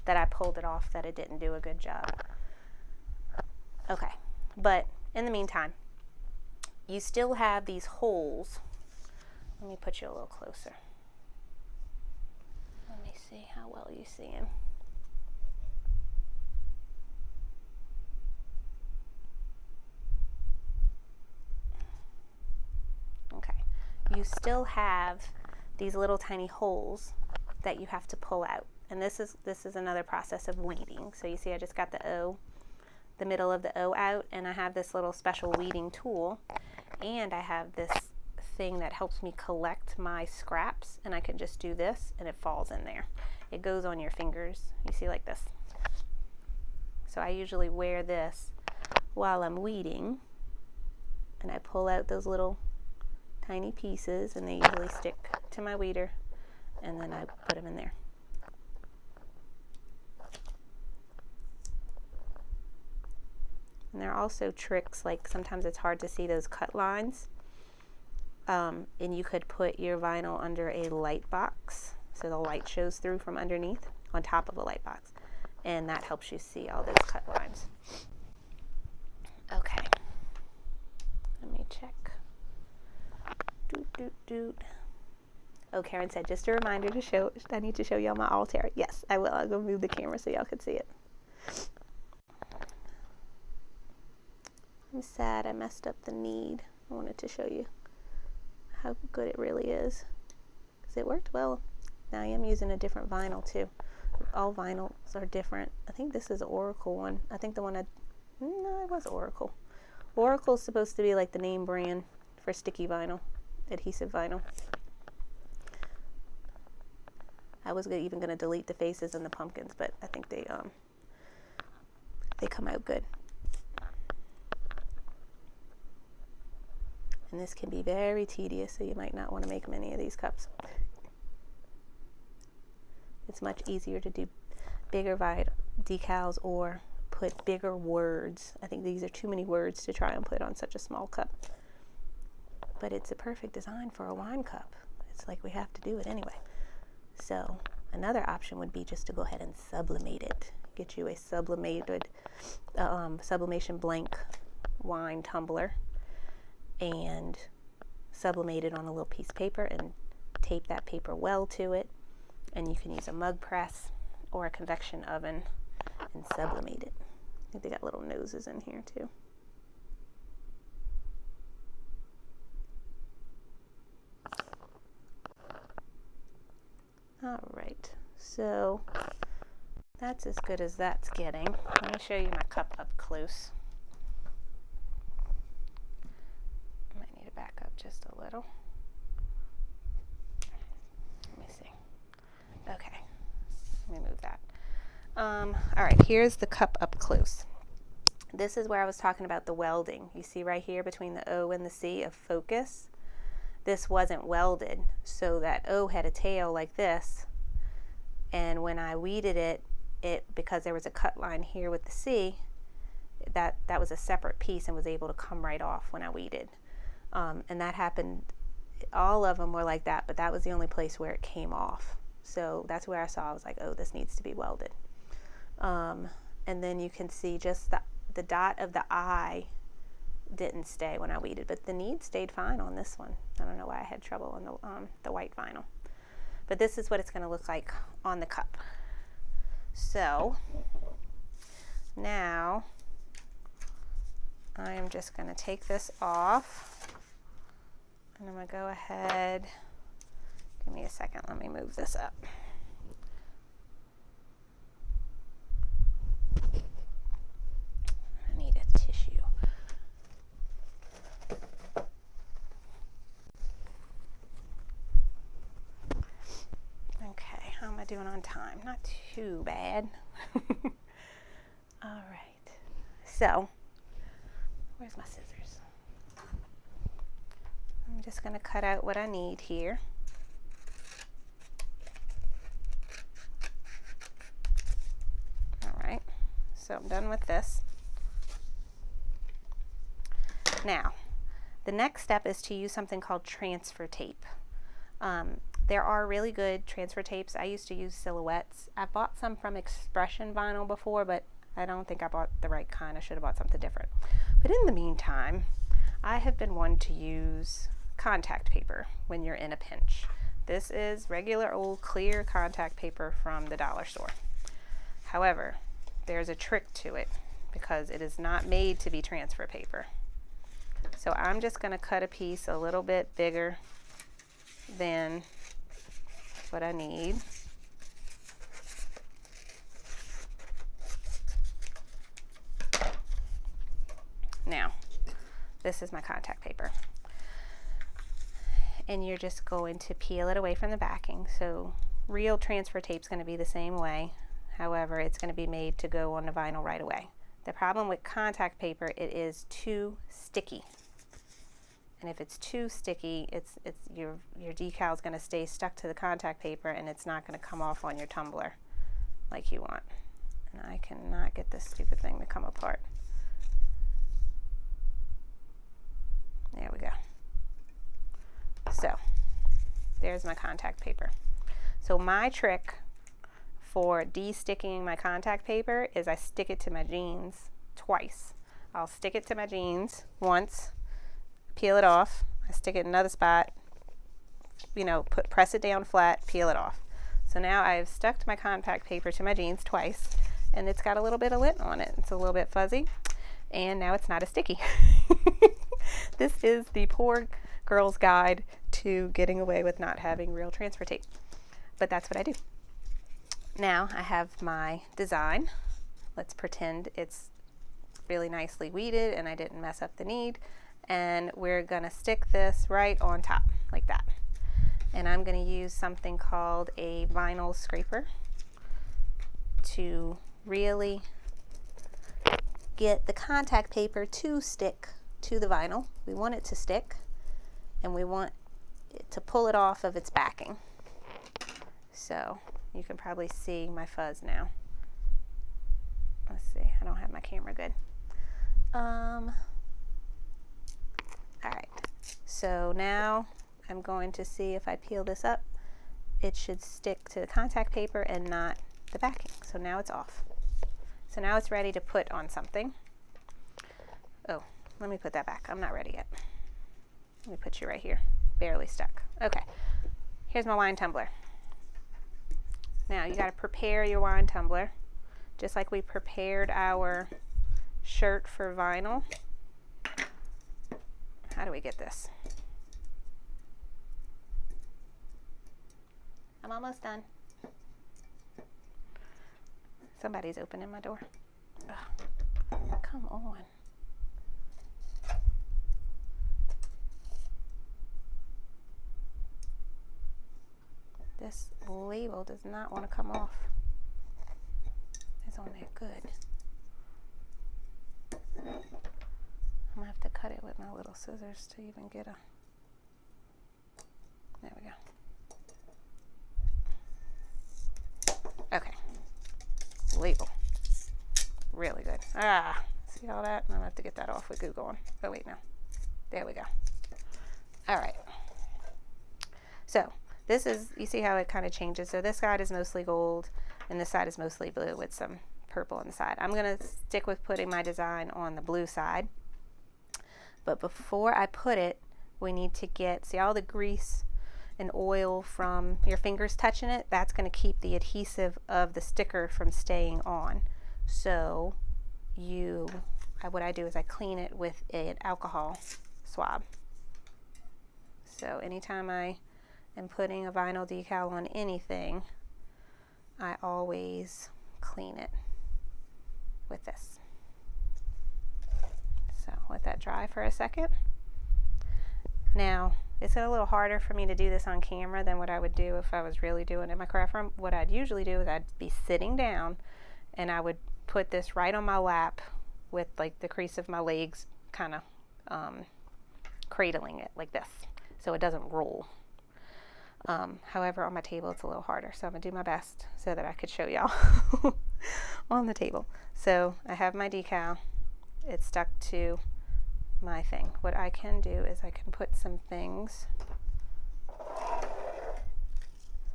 that I pulled it off that it didn't do a good job. Okay, but in the meantime, you still have these holes. Let me put you a little closer. Let me see how well you see them. Okay, you still have these little tiny holes that you have to pull out. And this is another process of weeding. So you see I just got the O the middle of the O out, and I have this little special weeding tool, and I have this thing that helps me collect my scraps, and I can just do this and it falls in there. It goes on your fingers, you see, like this. So I usually wear this while I'm weeding, and I pull out those little tiny pieces, and they usually stick to my weeder, and then I put them in there. And there are also tricks, like sometimes it's hard to see those cut lines, and you could put your vinyl under a light box so the light shows through from underneath on top of a light box, and that helps you see all those cut lines. Okay, let me check. Doot, doot, doot. Oh, Karen said, just a reminder to show, I need to show y'all my altar. Yes, I will. I'll go move the camera so y'all can see it. I'm sad I messed up the knead. I wanted to show you how good it really is, because it worked well. Now I am using a different vinyl too. All vinyls are different. I think this is an Oracle one. I think the one no, it was Oracle. Oracle's supposed to be like the name brand for sticky vinyl, adhesive vinyl. I was even going to delete the faces and the pumpkins, but I think they come out good. And this can be very tedious, so you might not want to make many of these cups. It's much easier to do bigger decals or put bigger words. I think these are too many words to try and put on such a small cup. But it's a perfect design for a wine cup. It's like we have to do it anyway. So another option would be just to go ahead and sublimate it. Get you a sublimated, sublimation blank wine tumbler, and sublimate it on a little piece of paper and tape that paper well to it. And you can use a mug press or a convection oven and sublimate it. I think they got little noses in here too. All right, so that's as good as that's getting. Let me show you my cup up close. I might need to back up just a little. Let me see. Okay, let me move that. All right, here's the cup up close. This is where I was talking about the welding. You see right here between the O and the C of focus. This wasn't welded, so that O had a tail like this, and when I weeded it, because there was a cut line here with the C, that was a separate piece and was able to come right off when I weeded. And that happened, all of them were like that, but that was the only place where it came off. So that's where I saw, I was like, oh, this needs to be welded. And then you can see just the dot of the I didn't stay when I weeded, but the knead stayed fine on this one. I don't know why I had trouble on the white vinyl. But this is what it's going to look like on the cup. So now I am just going to take this off, and I'm going to go ahead, give me a second, let me move this up. I need a tissue. Okay, how am I doing on time? Not too bad. All right, so where's my scissors? I'm just going to cut out what I need here. All right, so I'm done with this. Now, the next step is to use something called transfer tape. There are really good transfer tapes. I used to use Silhouettes. I've bought some from Expression Vinyl before, but I don't think I bought the right kind. I should have bought something different. But in the meantime, I have been one to use contact paper when you're in a pinch. This is regular old clear contact paper from the dollar store. However, there's a trick to it because it is not made to be transfer paper. So I'm just going to cut a piece a little bit bigger than what I need. Now, this is my contact paper. And you're just going to peel it away from the backing. So real transfer tape is going to be the same way. However, it's going to be made to go on the vinyl right away. The problem with contact paper, it is too sticky. And if it's too sticky, your decal is going to stay stuck to the contact paper, and it's not going to come off on your tumbler like you want. And I cannot get this stupid thing to come apart. There we go. So there's my contact paper. So my trick for de-sticking my contact paper is I stick it to my jeans twice. I'll stick it to my jeans once, peel it off, I stick it in another spot, you know, press it down flat, peel it off. So now I've stuck my contact paper to my jeans twice, and it's got a little bit of lint on it. It's a little bit fuzzy, and now it's not as sticky. This is the poor girl's guide to getting away with not having real transfer tape. But that's what I do. Now I have my design. Let's pretend it's really nicely weeded and I didn't mess up the need. And we're gonna stick this right on top like that. And I'm gonna use something called a vinyl scraper to really get the contact paper to stick to the vinyl. We want it to stick, and we want it to pull it off of its backing. So you can probably see my fuzz now. Let's see, I don't have my camera good. All right, so now I'm going to see if I peel this up, it should stick to the contact paper and not the backing. So now it's off. So now it's ready to put on something. Oh, let me put that back. I'm not ready yet. Let me put you right here. Barely stuck. Okay, here's my wine tumbler. Now you got to prepare your wine tumbler just like we prepared our shirt for vinyl. How do we get this? I'm almost done. Somebody's opening my door. Ugh. Come on. This label does not want to come off. It's on there good. I'm gonna have to cut it with my little scissors to even get a. There we go. Okay. Label. Really good. Ah, see all that? I'm gonna have to get that off with glue going. Oh wait, no. There we go. All right. So this is, you see how it kind of changes. So this side is mostly gold and this side is mostly blue with some purple on the side. I'm gonna stick with putting my design on the blue side. But before I put it, we need to get, see all the grease and oil from your fingers touching it? That's gonna keep the adhesive of the sticker from staying on. So what I do is I clean it with an alcohol swab. So anytime I am putting a vinyl decal on anything, I always clean it with this. So let that dry for a second. Now, it's a little harder for me to do this on camera than what I would do if I was really doing it in my craft room. What I'd usually do is I'd be sitting down and I would put this right on my lap with like the crease of my legs kind of cradling it like this so it doesn't roll. However, on my table it's a little harder, so I'm gonna do my best so that I could show y'all on the table. So I have my decal, it's stuck to my thing. What I can do is I can put some things,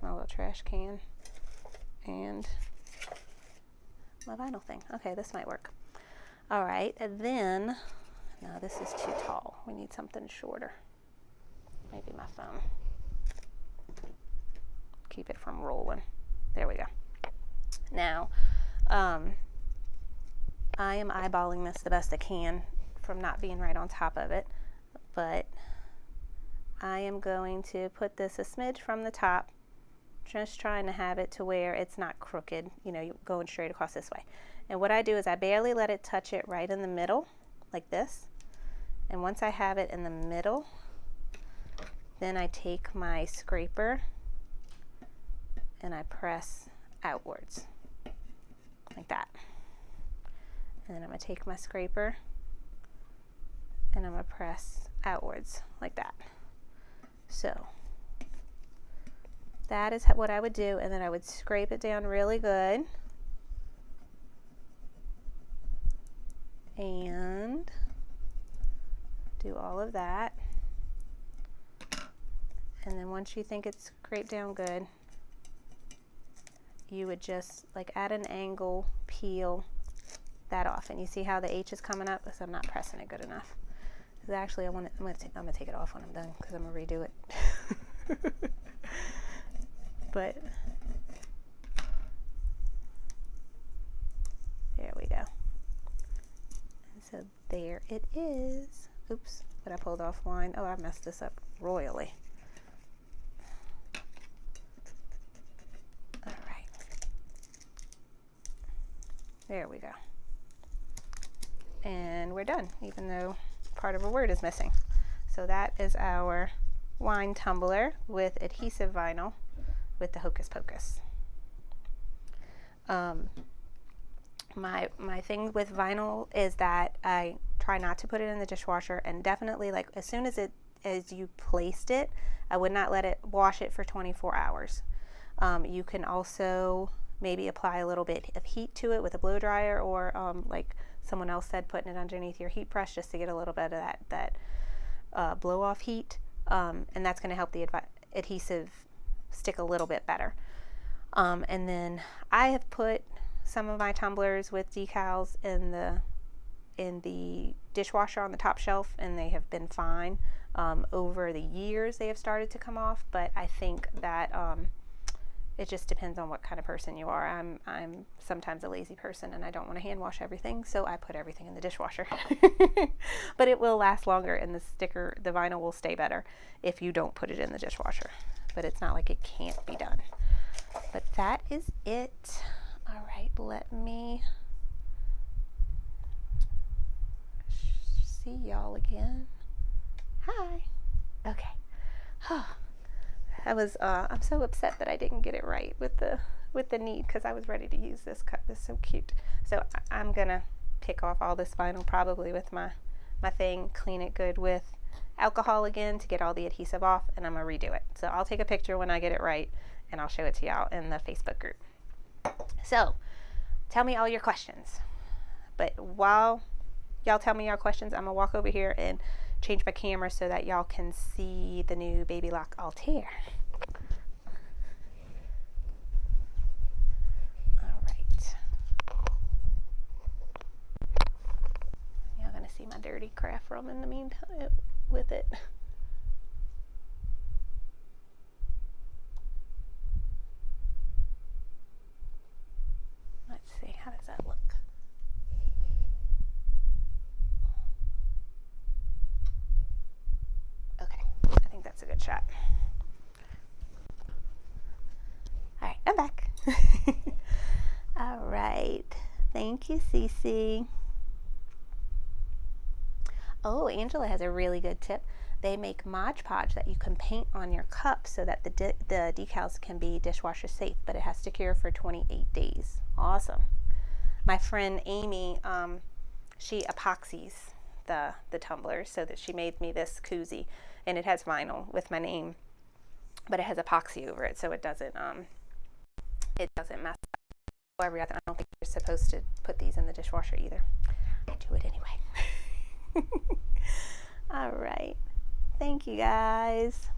my little trash can, and my vinyl thing. Okay, this might work. All right, and then, no, this is too tall. We need something shorter. Maybe my phone. Keep it from rolling. There we go. Now, I am eyeballing this the best I can from not being right on top of it, but I am going to put this a smidge from the top, just trying to have it to where it's not crooked, you know, going straight across this way. And what I do is I barely let it touch it right in the middle, like this. And once I have it in the middle, then I take my scraper and I press outwards like that. And then I'm going to take my scraper and I'm going to press outwards like that. So that is what I would do, and then I would scrape it down really good. And do all of that. And then once you think it's scraped down good, you would just like at an angle peel that off. And you see how the H is coming up? Because I'm not pressing it good enough. Because actually I'm gonna take it off when I'm done, because I'm gonna redo it. But there we go. And so there it is. Oops, but I pulled off line. Oh, I messed this up royally. All right. There we go. And we're done, even though part of a word is missing. So that is our wine tumbler with adhesive vinyl with the Hocus Pocus. My thing with vinyl is that I try not to put it in the dishwasher, and definitely like as soon as you placed it, I would not let it wash it for 24 hours. You can also maybe apply a little bit of heat to it with a blow dryer, or like someone else said, putting it underneath your heat press just to get a little bit of that blow off heat, and that's going to help the adhesive stick a little bit better. And then I have put some of my tumblers with decals in the dishwasher on the top shelf, and they have been fine. Over the years they have started to come off, but I think that it just depends on what kind of person you are. I'm sometimes a lazy person and I don't want to hand wash everything, so I put everything in the dishwasher. But it will last longer, and the vinyl will stay better if you don't put it in the dishwasher. But it's not like it can't be done. But that is it. All right, let me see y'all again. Hi. Okay. I'm so upset that I didn't get it right with the need, because I was ready to use this cut. This is so cute. So I'm gonna pick off all this vinyl probably with my thing, clean it good with alcohol again to get all the adhesive off, and I'm gonna redo it. So I'll take a picture when I get it right, and I'll show it to y'all in the Facebook group. So tell me all your questions. But while y'all tell me your questions, I'm gonna walk over here and change my camera so that y'all can see the new Baby Lock Altair. All right. Y'all gonna see my dirty craft room in the meantime with it. Let's see, how does that look? Okay, I think that's a good shot. All right, I'm back. All right, thank you, Cece. Oh, Angela has a really good tip. They make Mod Podge that you can paint on your cup so that the decals can be dishwasher safe, but it has to cure for 28 days. Awesome. My friend Amy, she epoxies the tumblers, so that she made me this koozie, and it has vinyl with my name, but it has epoxy over it, so it doesn't mess up. However, I don't think you're supposed to put these in the dishwasher either. I do it anyway. All right. Thank you, guys.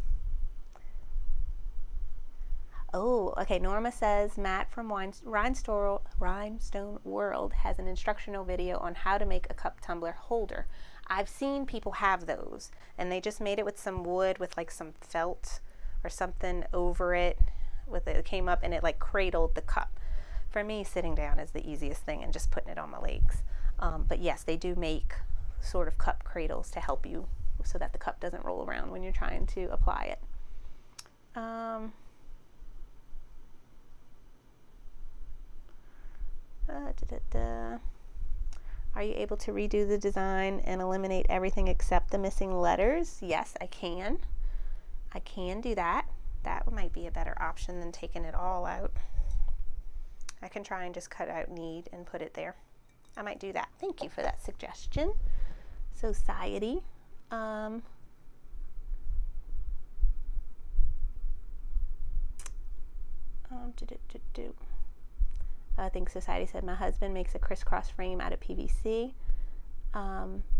Oh, okay. Norma says Matt from Rhinestone World has an instructional video on how to make a cup tumbler holder. I've seen people have those, and they just made it with some wood with like some felt or something over it. It came up and it like cradled the cup. For me, sitting down is the easiest thing, and just putting it on my legs. But yes, they do make sort of cup cradles to help you so that the cup doesn't roll around when you're trying to apply it. Are Are you able to redo the design and eliminate everything except the missing letters? Yes, I can. I can do that. That might be a better option than taking it all out. I can try and just cut out need and put it there. I might do that. Thank you for that suggestion. Society. I think Society said my husband makes a crisscross frame out of PVC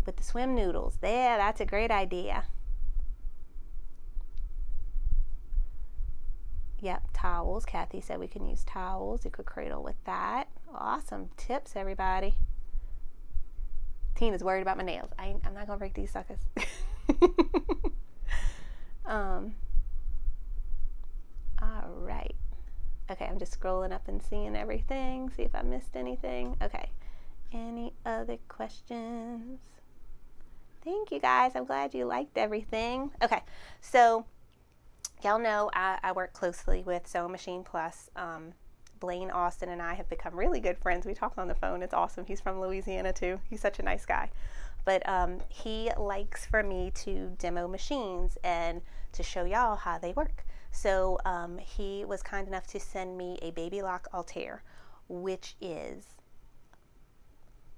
with the swim noodles. Yeah, that's a great idea. Yep, towels. Kathy said we can use towels. You could cradle with that. Awesome tips, everybody. Tina's worried about my nails. I'm not gonna break these suckers. All right. Okay, I'm just scrolling up and seeing everything. See if I missed anything. Okay. Any other questions? Thank you guys. I'm glad you liked everything. Okay, so y'all know I work closely with Sewing Machine Plus. Blaine Austin and I have become really good friends. We talk on the phone. It's awesome. He's from Louisiana too. He's such a nice guy. But he likes for me to demo machines and to show y'all how they work. So he was kind enough to send me a Baby Lock Altair, which is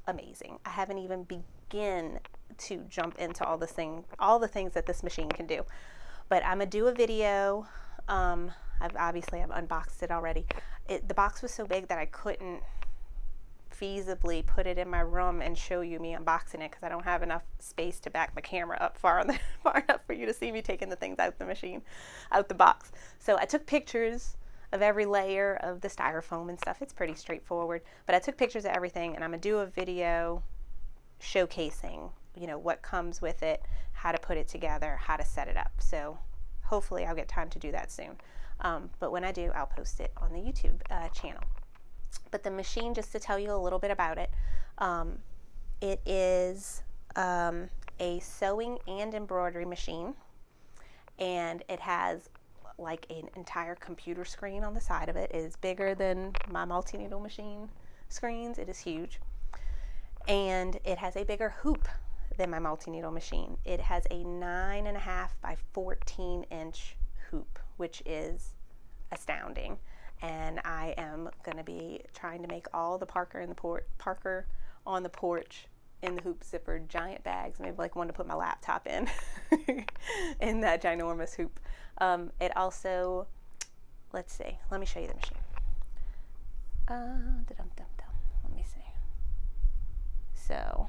amazing. I haven't even begun to jump into all the things that this machine can do. But I'm gonna do a video. I've unboxed it already. The box was so big that I couldn't feasibly put it in my room and show you me unboxing it because I don't have enough space to back my camera up far enough for you to see me taking the things out the box. So I took pictures of every layer of the styrofoam and stuff. It's pretty straightforward, but I took pictures of everything, and I'm gonna do a video showcasing, you know, what comes with it, how to put it together, how to set it up. So hopefully I'll get time to do that soon. But when I do, I'll post it on the YouTube channel. But the machine, just to tell you a little bit about it, it is a sewing and embroidery machine, and it has like an entire computer screen on the side of it. It is bigger than my multi-needle machine screens. It is huge. And it has a bigger hoop than my multi-needle machine. It has a 9.5 by 14 inch hoop, which is astounding. And I am going to be trying to make all the Parker on the porch in the hoop zipper giant bags, maybe like one to put my laptop in, in that ginormous hoop. It also, let's see, let me show you the machine. Let me see. So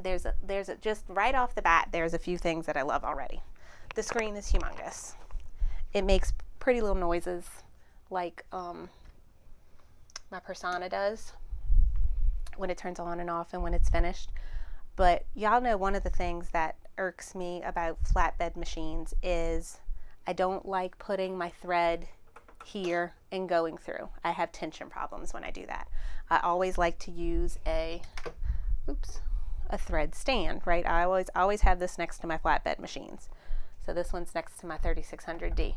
there's a just right off the bat, there's a few things that I love already. The screen is humongous. It makes pretty little noises like my Persona does when it turns on and off and when it's finished. But y'all know one of the things that irks me about flatbed machines is I don't like putting my thread here and going through. I have tension problems when I do that. I always like to use a thread stand, right? I always have this next to my flatbed machines. So this one's next to my 3600D.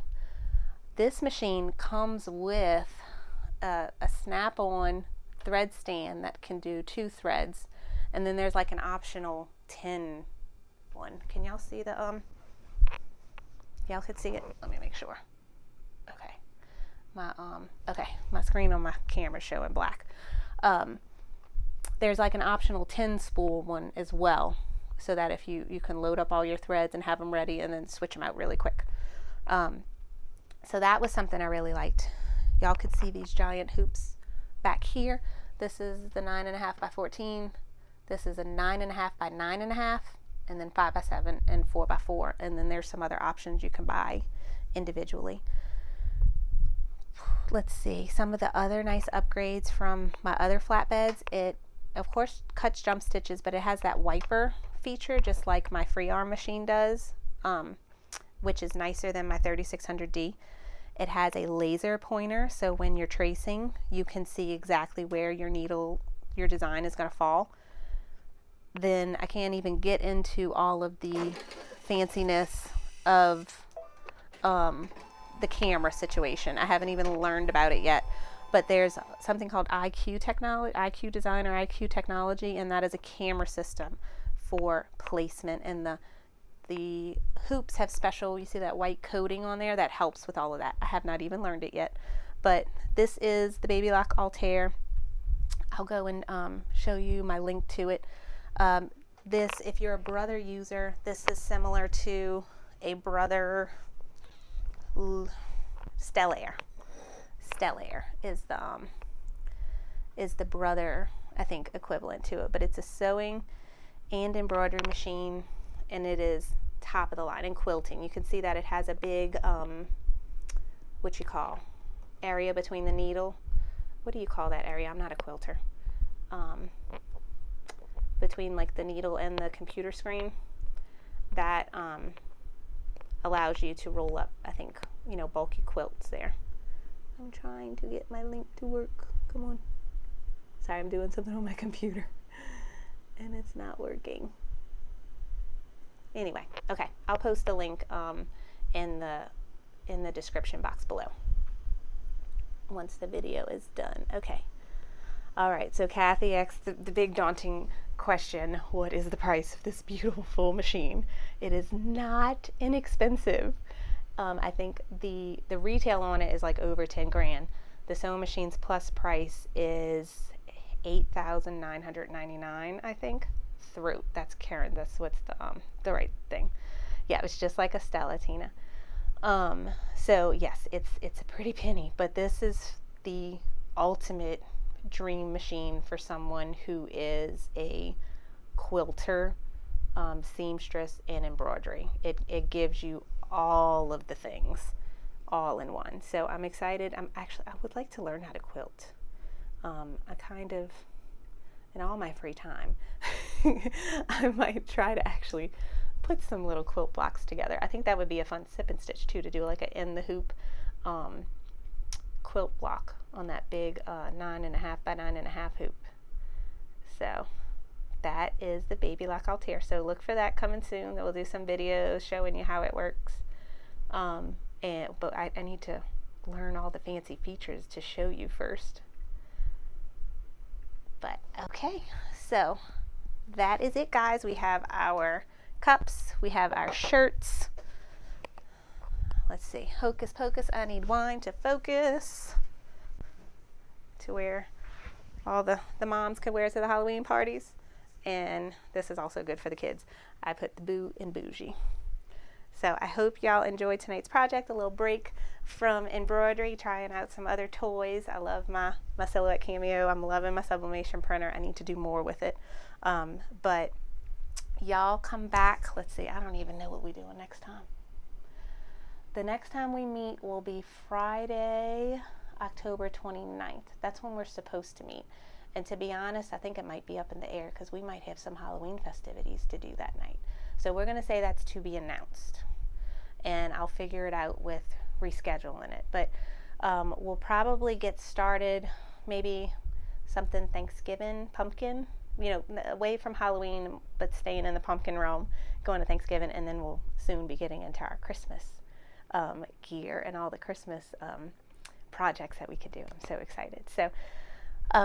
This machine comes with a snap-on thread stand that can do 2 threads, and then there's like an optional 10 one. Can y'all see the y'all could see it? Let me make sure. Okay. My screen on my camera is showing black. There's like an optional 10 spool one as well, so that if you can load up all your threads and have them ready and then switch them out really quick. So that was something I really liked. Y'all could see these giant hoops back here. This is the 9.5 by 14. This is a 9.5 by 9.5, and then 5 by 7 and 4 by 4. And then there's some other options you can buy individually. Let's see, some of the other nice upgrades from my other flatbeds. It, of course, cuts jump stitches, but it has that wiper feature just like my free arm machine does, which is nicer than my 3600D. It has a laser pointer, so when you're tracing, you can see exactly where your design is going to fall. Then I can't even get into all of the fanciness of the camera situation. I haven't even learned about it yet. but there's something called IQ technology, IQ design or IQ technology, and that is a camera system for placement. And the hoops have special, you see that white coating on there that helps with all of that. I have not even learned it yet, but this is the Baby Lock Altair. I'll go and show you my link to it. This, if you're a Brother user, this is similar to a Brother Stellaire. Stellaire is the Brother, I think, equivalent to it, but it's a sewing and embroidery machine, and it is top of the line in quilting. You can see that it has a big what you call area between the needle. What do you call that area? I'm not a quilter. Between like the needle and the computer screen, that allows you to roll up, I think, you know, bulky quilts there. I'm trying to get my link to work. Come on. Sorry, I'm doing something on my computer and it's not working. Anyway, okay, I'll post a link in the description box below once the video is done. Okay. All right, so Kathy asked the big daunting question, what is the price of this beautiful machine? It is not inexpensive. I think the retail on it is like over 10 grand. The Sewing Machines Plus price is $8,999, I think. Through, that's Karen, that's what's the right thing. Yeah, it's just like a Stella, Tina. So yes, it's a pretty penny, but this is the ultimate dream machine for someone who is a quilter, seamstress, and embroidery. It gives you all of the things all in one. So I'm excited. I would like to learn how to quilt. I kind of, in all my free time, I might try to actually put some little quilt blocks together. I think that would be a fun sip and stitch too, to do like a in the hoop quilt block on that big 9.5 by 9.5 hoop. So that is the Baby Lock Altair. So look for that coming soon. We'll do some videos showing you how it works. But I need to learn all the fancy features to show you first. But okay, so that is it, guys. We have our cups, we have our shirts. Let's see, hocus pocus, I need wine to focus, to wear all the moms could wear to the Halloween parties. And this is also good for the kids. I put the boo in bougie. So I hope y'all enjoyed tonight's project, a little break from embroidery, trying out some other toys. I love my Silhouette Cameo. I'm loving my Sublimation printer. I need to do more with it. But y'all come back. Let's see, I don't even know what we're doing next time. The next time we meet will be Friday, October 29th. That's when we're supposed to meet. And to be honest, I think it might be up in the air because we might have some Halloween festivities to do that night. So we're going to say that's to be announced. And I'll figure it out with rescheduling it. But we'll probably get started, maybe something Thanksgiving, pumpkin, you know, away from Halloween, but staying in the pumpkin realm, going to Thanksgiving, and then we'll soon be getting into our Christmas gear and all the Christmas projects that we could do. I'm so excited. So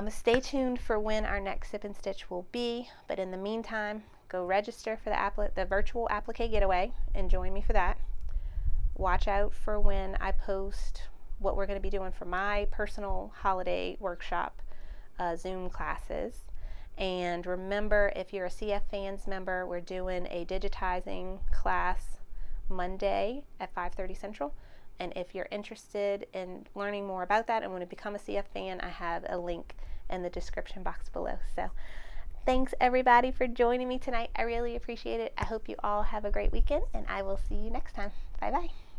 stay tuned for when our next Sip and Stitch will be. But in the meantime, go register for the virtual applique getaway and join me for that. Watch out for when I post what we're going to be doing for my personal holiday workshop Zoom classes. And remember, if you're a CF Fans member, we're doing a digitizing class Monday at 5:30 Central. And if you're interested in learning more about that and want to become a CF fan, I have a link in the description box below. So thanks everybody for joining me tonight. I really appreciate it. I hope you all have a great weekend, and I will see you next time. Bye bye.